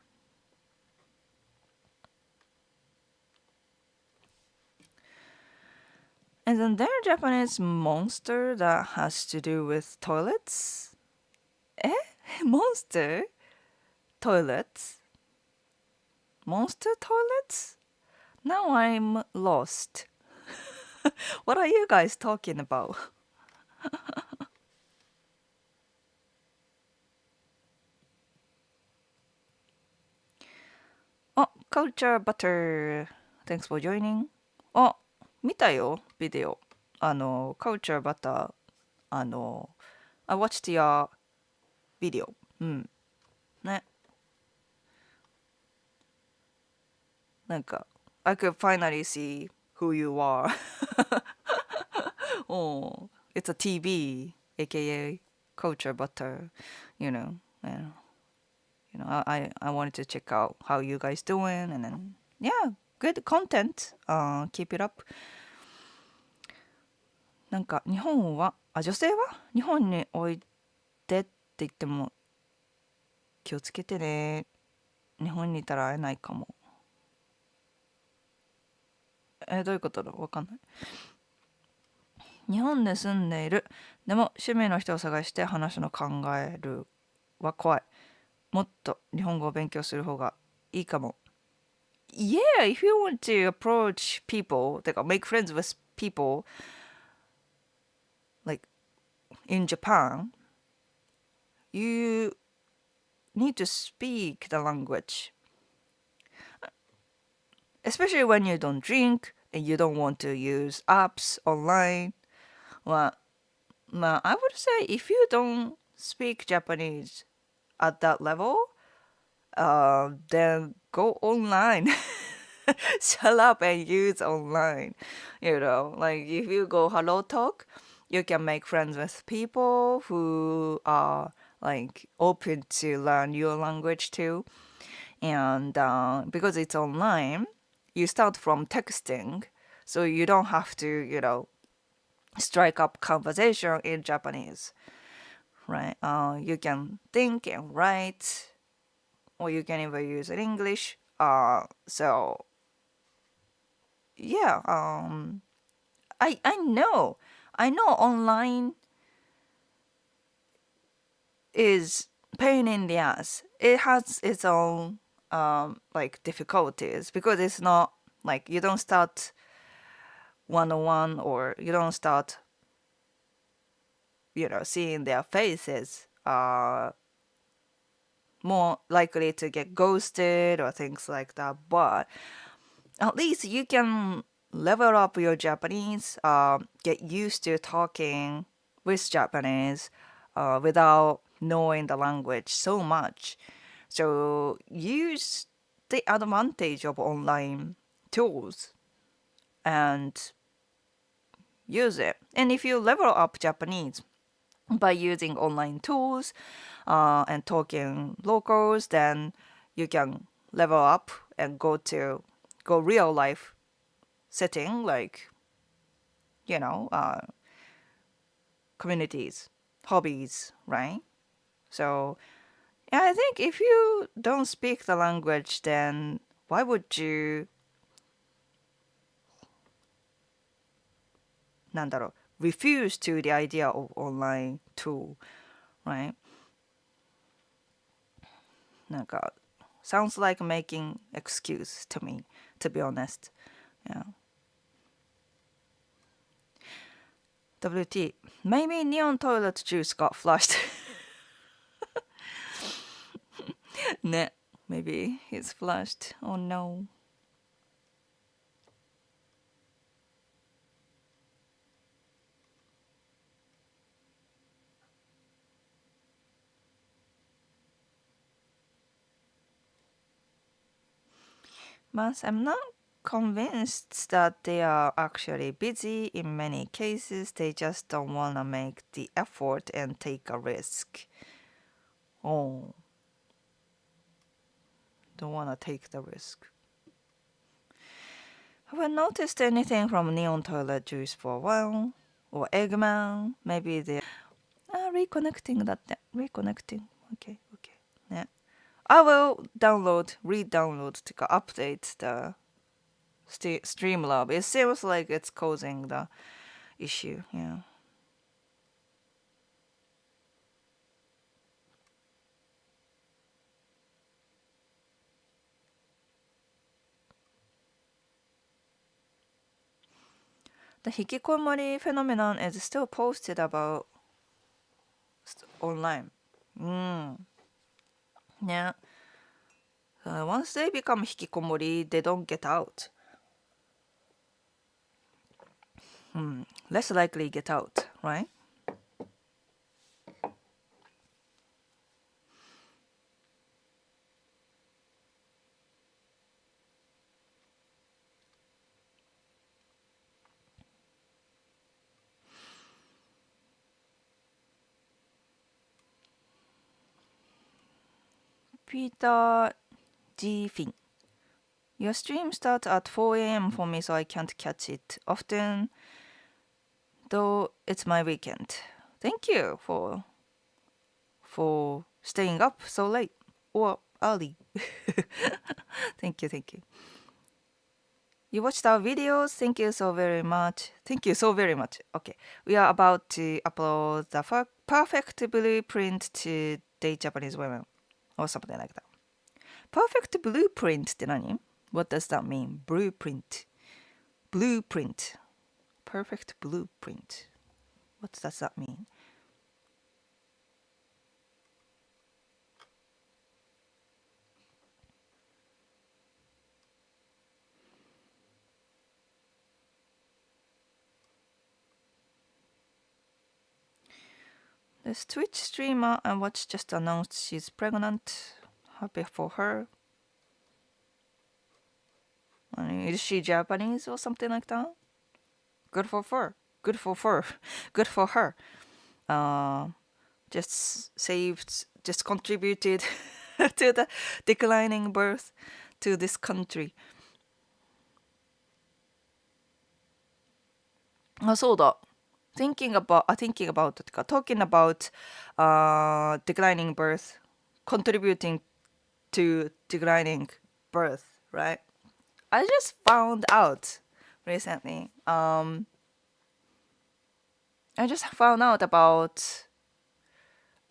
And then there are Japanese monster that has to do with toilets. Eh? Monster? Toilets? Monster toilets? Now I'm lost. What are you guys talking about? Oh, Culture Butter. Thanks for joining. あ、見たよ、ビデオ。Culture Butter. I watched your video. うん。ね。なんか、I could finally see who you are. Oh, it's a TV, aka Culture Butter. You know, and, I wanted to check out how you guys doing, and then yeah, good content. Keep it up. なんか日本は女性は日本においでって言っても気をつけてね。日本にいたら会えないかも。どういうことだわかんない。日本で住んでいる。でも趣味の人を探して話の考えるは怖い。もっと日本語を勉強する方がいいかも。Yeah, if you want to approach people, like make friends with people like in Japan, you need to speak the language. Especially when you don't drink and you don't want to use apps online. Well, I would say if you don't speak Japanese at that level, then go online. Shut up and use online. Like if you go Hello Talk, you can make friends with people who are like open to learn your language too. And because it's online, you start from texting, so you don't have to, strike up conversation in Japanese, right? You can think and write, or you can even use it English. So yeah, I know online is pain in the ass. It has its own like difficulties because it's not like you don't start 101 or you don't start seeing their faces. More likely to get ghosted or things like that. But at least you can level up your Japanese, get used to talking with Japanese without knowing the language so much. So use the advantage of online tools and use it. And if you level up Japanese by using online tools and talking locals, then you can level up and go real life setting like communities, hobbies, right? So yeah, I think if you don't speak the language, then why would you refuse to the idea of online tool, right? なんか sounds like making excuse to me, to be honest. Yeah. WT, maybe neon toilet juice got flushed. ね maybe he's flushed. Oh no. But I'm not convinced that they are actually busy. In many cases, they just don't want to make the effort and take a risk. Oh, don't want to take the risk. Haven't noticed anything from neon toilet juice for a while. Or Eggman. Maybe they're reconnecting that. Reconnecting. Okay, okay. Yeah. I will re-download to update the Streamlab. It seems like it's causing the issue. Yeah. The hikikomori phenomenon is still posted about online. Yeah. Once they become hikikomori, they don't get out. Less likely get out, right? Peter G. Finn. Your stream starts at 4 a.m. for me, so I can't catch it often, though it's my weekend. Thank you for staying up so late or early. Thank you, thank you. You watched our videos. Thank you so very much. Thank you so very much. Okay, we are about to upload the perfect blueprint to date Japanese women or something like that. Perfect blueprint って何? What does that mean? Blueprint. Blueprint. Perfect blueprint. What does that mean? This Twitch streamer I watched just announced she's pregnant. Happy for her. Is she Japanese or something like that? Good for her. good for her. Good for her. Just saved, just contributed to the declining birth to this country. あ、そうだ。Thinking about とか talking about declining birth, contributing to declining birth, right? I just found out recently. I just found out about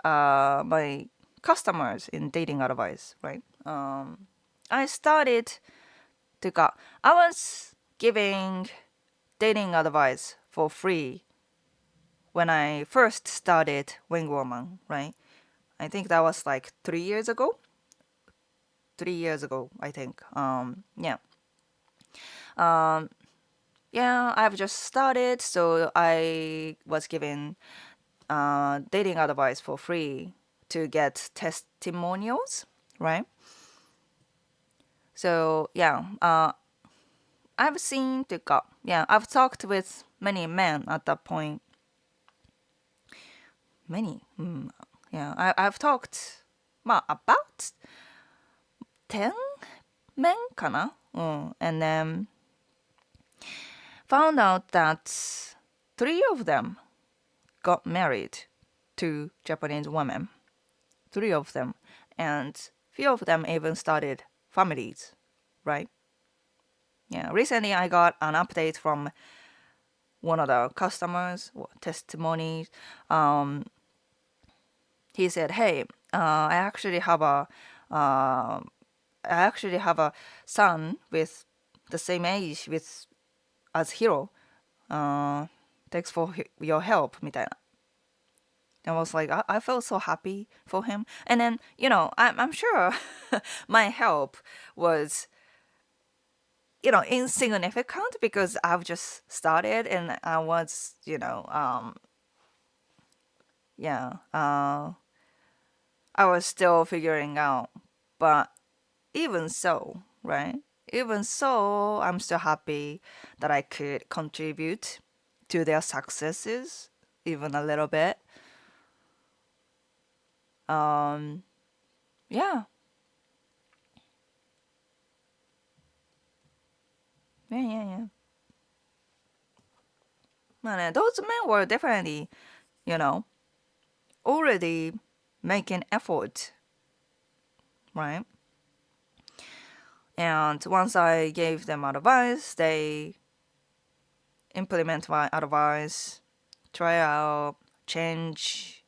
my customers in dating advice, right? I started というか I was giving dating advice for free when I first started Wing Woman, right? I think that was like 3 years ago. 3 years ago, I think. Yeah. Yeah, I've just started, so I was given dating advice for free to get testimonials, right? So yeah, I've seen というか yeah, I've talked with many men at that point. Many, yeah, I've talked, まあ about 10 men かな、and then found out that 3 of them got married to Japanese women. 3 of them, and few of them even started families, right? Yeah, recently I got an update from one of the customers, testimonies. He said, "Hey, I actually have a son with the same age with as Hiro. Thanks for your help," みたいな. I was like, I felt so happy for him. And then, I'm sure my help was, insignificant because I've just started and I was, yeah, I was still figuring out. But even so, right? Even so, I'm still happy that I could contribute to their successes, even a little bit. Yeah. Yeah. まあね、those men were definitely, already making effort, right? And once I gave them advice, they implement my advice, try out, change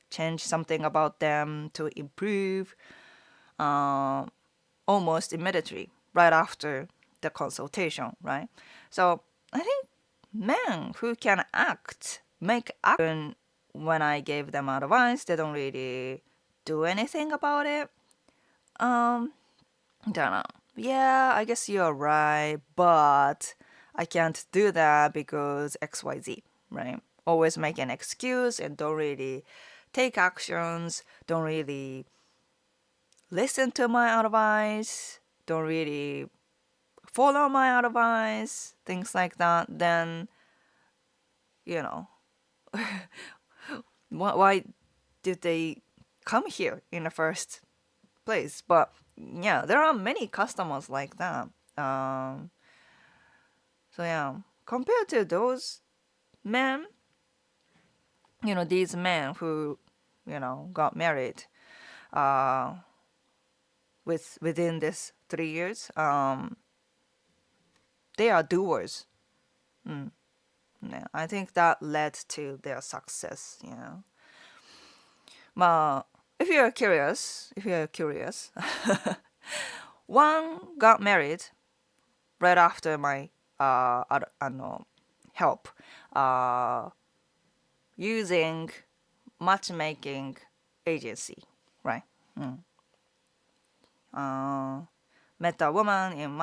something about them to improve almost immediately, right after the consultation, right? So I think men who can make action when I gave them advice, they don't really do anything about it. Don't know. Yeah, I guess you're right, but I can't do that because XYZ, right? Always make an excuse and don't really take actions, don't really listen to my advice, don't really follow my advice, things like that, then, why did they come here in the first place? But yeah, there are many customers like that. So yeah, compared to those men, these men who, got married within this 3 years, they are doers. Yeah, I think that led to their success, if you're curious, one got married right after my help using matchmaking agency, right? Met a woman in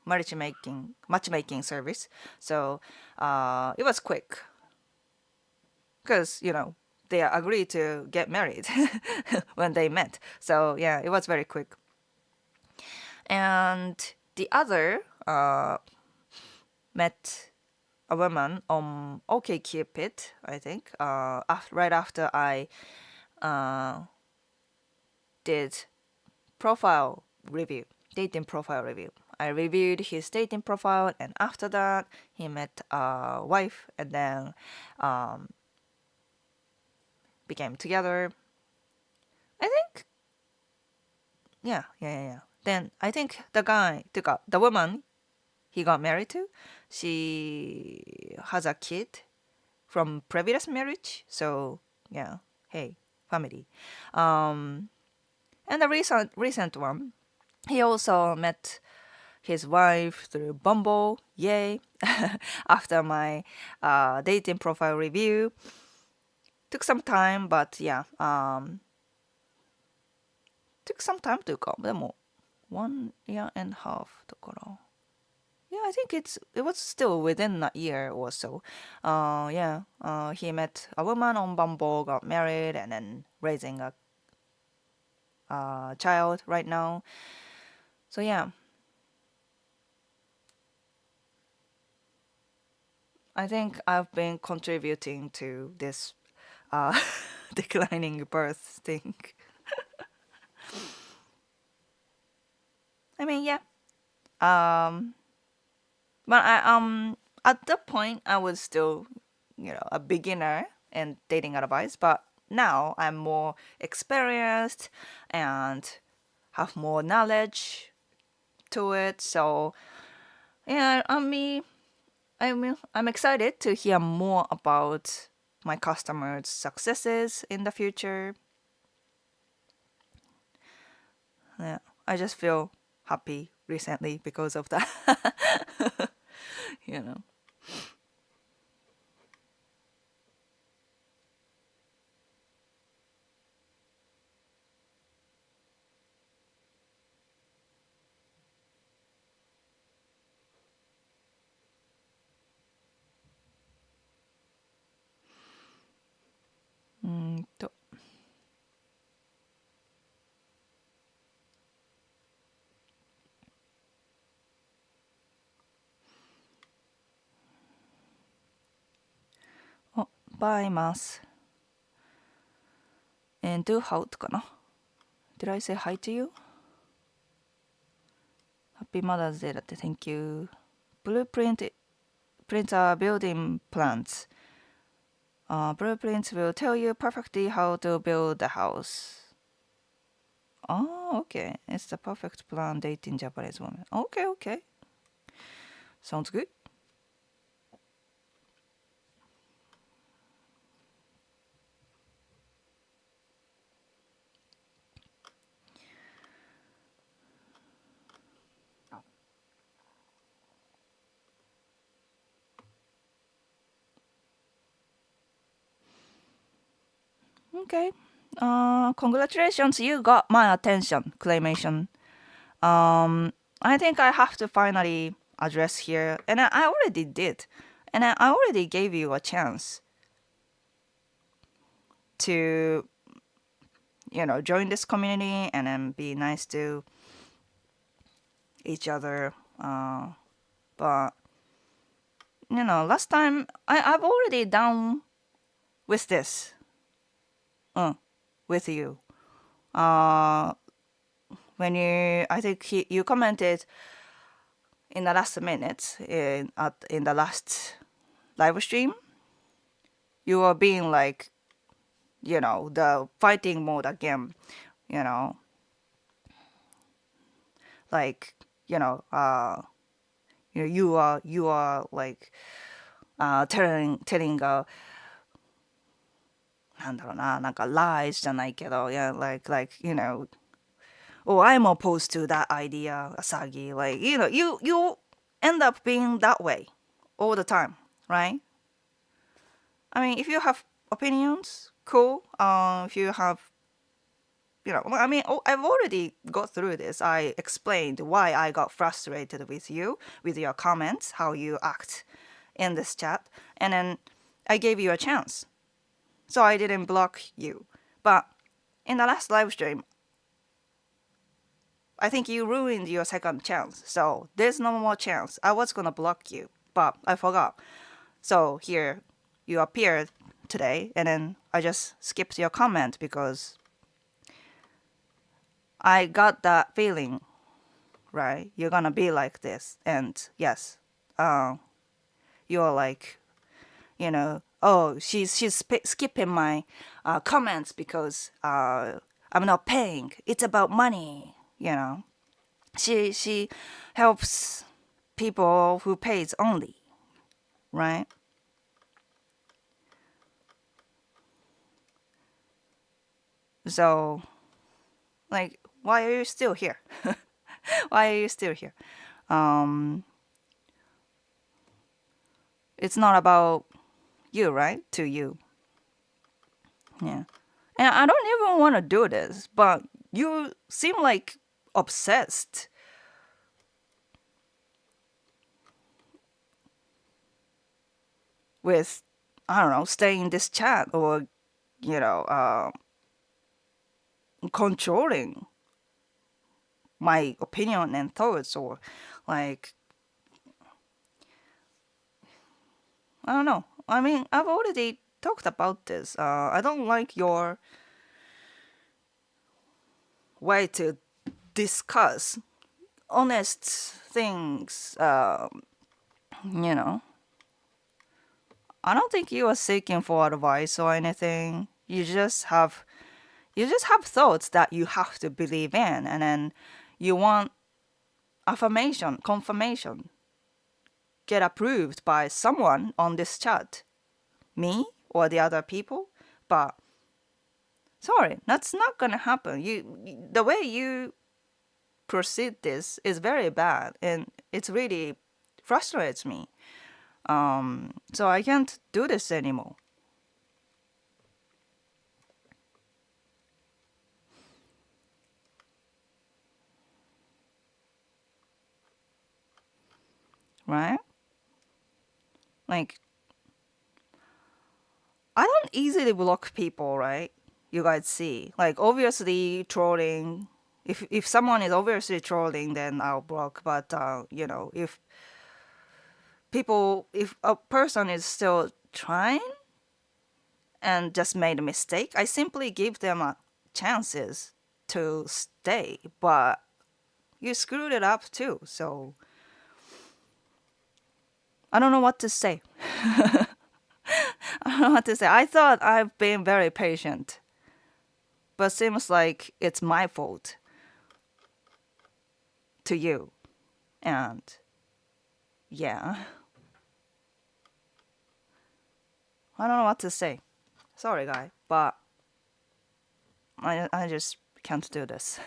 matchmaking service, so it was quick because they agreed to get married when they met. So yeah, it was very quick. And the other met a woman on OkCupid, I think, right after I did profile review, dating profile review. I reviewed his dating profile, and after that, he met a wife, and then became together. I think, yeah. Then I think the woman he got married to, she has a kid from previous marriage. So yeah, hey, family. And the recent one, he also met his wife through Bumble. Yay! After my dating profile review, took some time, but yeah, took some time というか、でも 1 year and a half だから。Yeah, I think it was still within a year or so. Yeah, he met a woman on Bumble, got married, and then raising a child right now. So yeah, I think I've been contributing to this declining birth thing. I mean, yeah. But at that point I was still, a beginner in dating advice, but now I'm more experienced and have more knowledge to it. So yeah, I'm excited to hear more about my customers' successes in the future. Yeah, I just feel happy recently because of that. you know. うーんと。お、バイマス。And do how かな。Did I say hi to you? Happy Mother's Day だって Thank you. Blueprint prints are building plans. Blueprints will tell you perfectly how to build the house. Oh, okay. It's the perfect plan dating Japanese woman. Okay. Sounds good. Okay. Congratulations, you got my attention, Claymation. I think I have to finally address here, and I already did, and I already gave you a chance to, join this community and then be nice to each other. But last time I've already done with this. With you. When I think you commented in the last minute in the last live stream, you were being like, the fighting mode again, like, you are like telling なんだろうな、なんか lies じゃないけど、yeah, like, oh, I'm opposed to that idea, Asagi. Like, you end up being that way all the time, right? I mean, if you have opinions, cool. If you have, I've already got through this. I explained why I got frustrated with you, with your comments, how you act in this chat, and then I gave you a chance. So I didn't block you. But in the last live stream, I think you ruined your second chance. So there's no more chance. I was gonna block you, but I forgot. So here you appeared today, and then I just skipped your comment because I got that feeling, right? You're gonna be like this, and yes, you're like, oh, she's skipping my comments because I'm not paying. It's about money, She helps people who pays only, right? So, like, why are you still here? Why are you still here? Um, it's not about you, right? To you, yeah. And I don't even want to do this, but you seem like obsessed with, I don't know, staying in this chat or, you know, uh, controlling my opinion and thoughts, or like, I don't know. I mean, I've already talked about this. I don't like your way to discuss honest things. You know, I don't think you are seeking for advice or anything. You just have thoughts that you have to believe in, and then you want affirmation, confirmation, get approved by someone on this chat, me or the other people. But sorry, that's not gonna happen. The way you proceed this is very bad, and it's really frustrates me. So I can't do this anymore. Right? Like, I don't easily block people, right? You guys see. Like, obviously trolling. If someone is obviously trolling, then I'll block. But if a person is still trying and just made a mistake, I simply give them chances to stay. But you screwed it up too, so I don't know what to say. I don't know what to say. I thought I've been very patient, but seems like it's my fault to you. And yeah, I don't know what to say. Sorry, guy, but I just can't do this.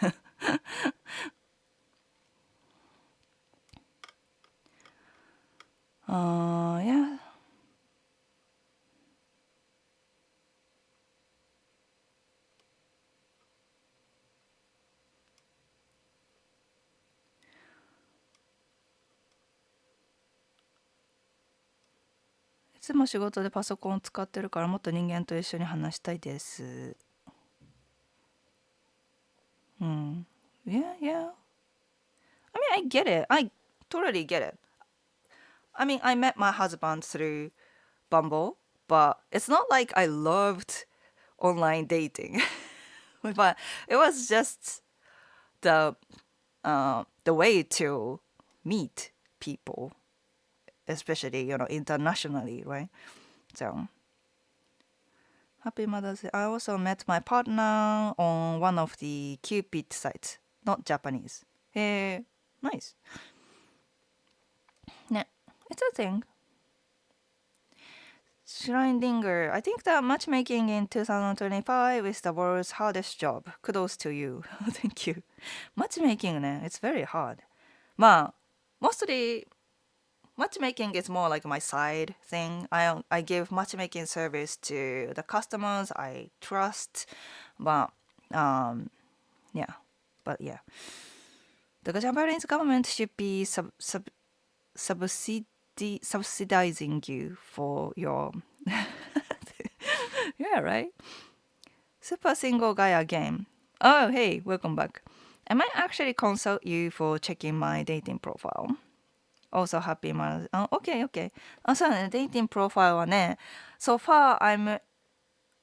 Yeah. "いつも仕事でパソコンを使ってるからもっと人間と一緒に話したいです." Yeah, yeah. I mean, I get it. I totally get it. I mean, I met my husband through Bumble, but it's not like I loved online dating. But it was just the way to meet people, especially internationally, right? So happy Mother's Day. I also met my partner on one of the Cupid sites, not Japanese. Hey, nice. Yeah, it's a thing. Shrine Dinger. I think that matchmaking in 2025 is the world's hardest job. Kudos to you. Thank you. Matchmaking, it's very hard. まあ mostly matchmaking is more like my side thing. I give matchmaking service to the customers I trust. But yeah. But yeah. The Japanese government should be subsidizing you for your yeah, right? Super single guy again. Oh, hey, welcome back. I might actually consult you for checking my dating profile. Also happy Mother's Day. Okay, okay. そうだね、dating profile はね、so far I'm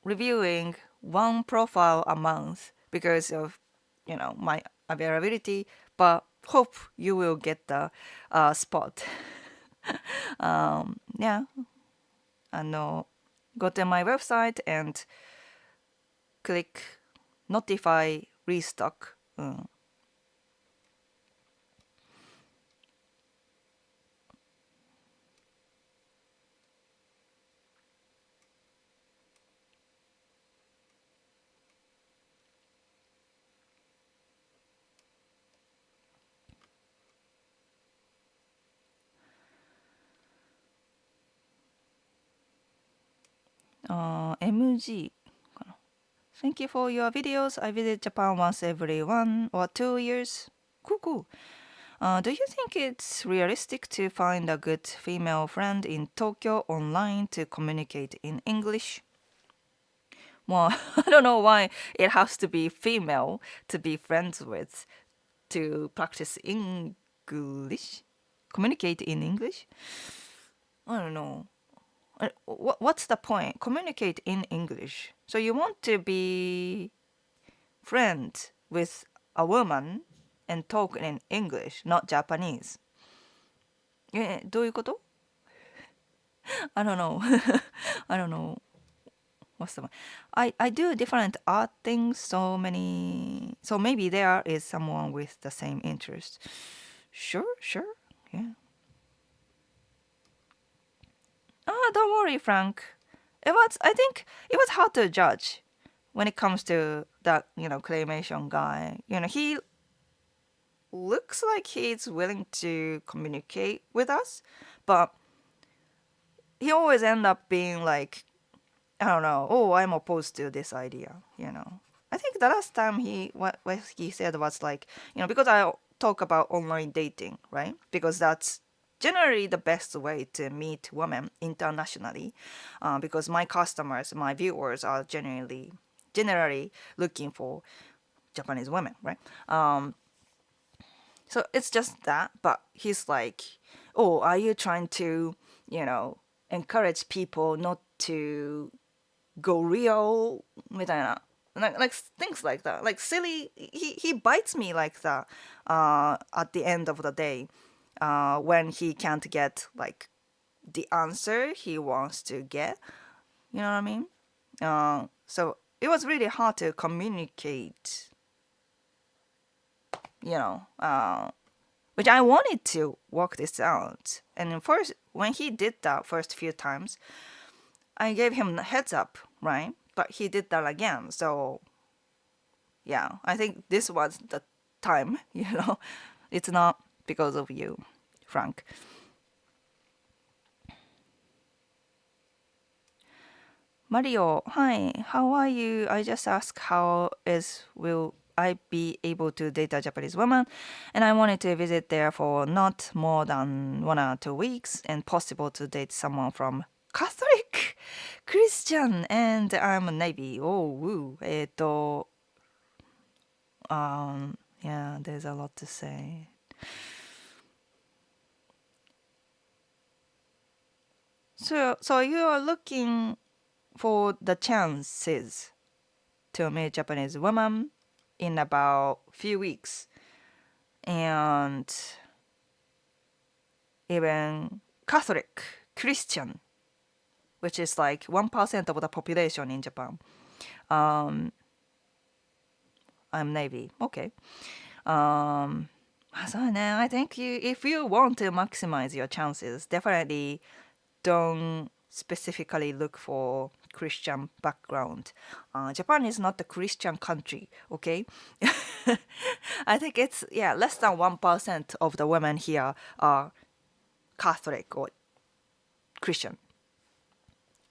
reviewing one profile a month because of, my availability, but hope you will get the spot. Yeah, go to my website and click notify restock. MG Thank you for your videos. I visit Japan once every 1 or 2 years. Cool, cool. Do you think it's realistic to find a good female friend in Tokyo online to communicate in English? Well, I don't know why it has to be female to be friends with to practice English? Communicate in English? I don't know. What's the point? Communicate in English. So you want to be friend with a woman and talk in English, not Japanese. どういうこと I don't know. I don't know. What's the one? I do different art things, so many. So maybe there is someone with the same interest. Sure, sure. Yeah. Don't worry, Frank. I think it was hard to judge when it comes to that, claymation guy. He looks like he's willing to communicate with us, but he always end up being like, I don't know, oh, I'm opposed to this idea. I think the last time what he said was like, because I talk about online dating, right? Because that's generally the best way to meet women internationally, because my customers, my viewers are generally looking for Japanese women, right? So it's just that, but he's like, oh, are you trying to, encourage people not to go real みたいな like things like that, like silly. He bites me like that at the end of the day, when he can't get like the answer he wants to get, you know what I mean? So it was really hard to communicate, which I wanted to work this out. And first, when he did that first few times, I gave him a heads up, right? But he did that again. So, yeah, I think this was the time, It's not because of you, Frank. Mario, hi, how are you? I just asked will I be able to date a Japanese woman, and I wanted to visit there for not more than 1 or 2 weeks, and possible to date someone from Catholic, Christian, and I'm a Navy. Oh, woo. Yeah, there's a lot to say. So you are looking for the chances to meet Japanese woman in about few weeks, and even Catholic, Christian, which is like 1% of the population in Japan. I'm Navy. Okay. So then I think if you want to maximize your chances, definitely don't specifically look for Christian background. Japan is not a Christian country, okay? I think it's less than 1% of the women here are Catholic or Christian.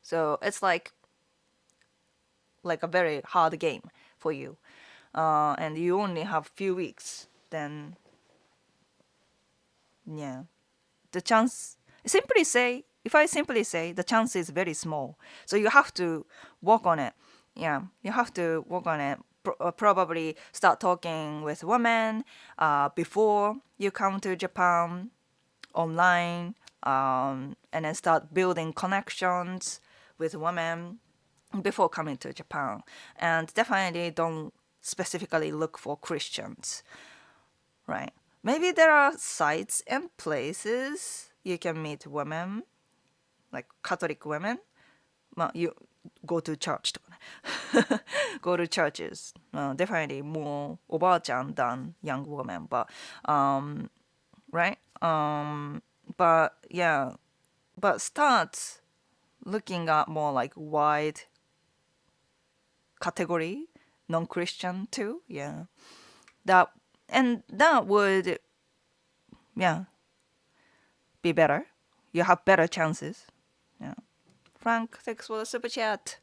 So it's like a very hard game for you, and you only have few weeks. Then the chance. If I simply say, the chance is very small. So you have to work on it. Yeah, you have to work on it. Probably start talking with women before you come to Japan, online, and then start building connections with women before coming to Japan. And definitely don't specifically look for Christians, right? Maybe there are sites and places you can meet women, like Catholic women. Well, you go to church とかね go to churches. Definitely more おばあちゃん than young women, but right? But yeah, but start looking at more like wide category, non-Christian too. Yeah, that and that would yeah be better. You have better chances. Yeah. Frank, thanks for the super chat.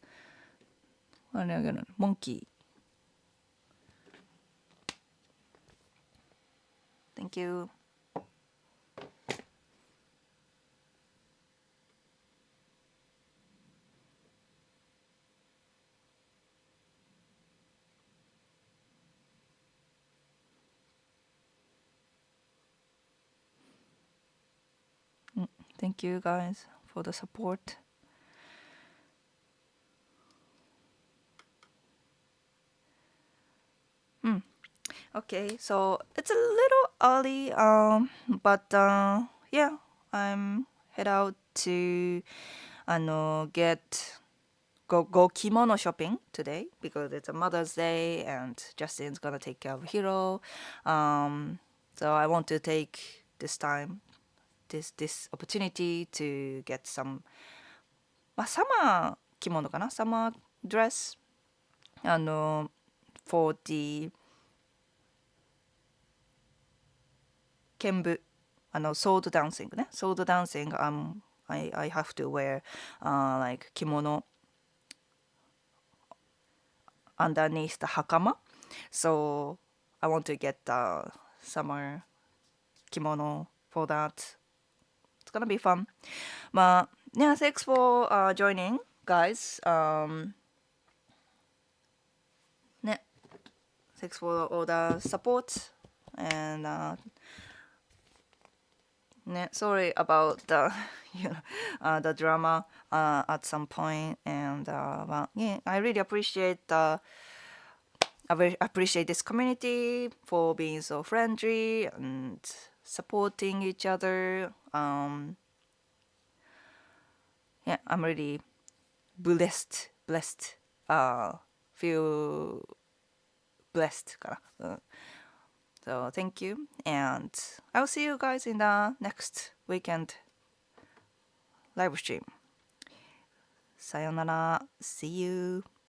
Monkey. Thank you. Thank you guys for the support. Okay, so it's a little early, but yeah, I'm head out to get go kimono shopping today because it's a Mother's Day and Justin's gonna take care of Hiro. So I want to take this time, this opportunity to get some, まあ、サマー着物かな、サマードレス、for the 剣舞、sword dancing ね、sword dancing, I have to wear like kimono underneath the hakama, so I want to get the summer kimono for that. It's gonna be fun. But yeah, thanks for joining, guys. Yeah, thanks for all the support and yeah, sorry about the the drama at some point, and but yeah, I really appreciate this community for being so friendly and supporting each other. Yeah, I'm really blessed. Feel blessed かな。So thank you, and I'll see you guys in the next weekend live stream. さよなら. See you.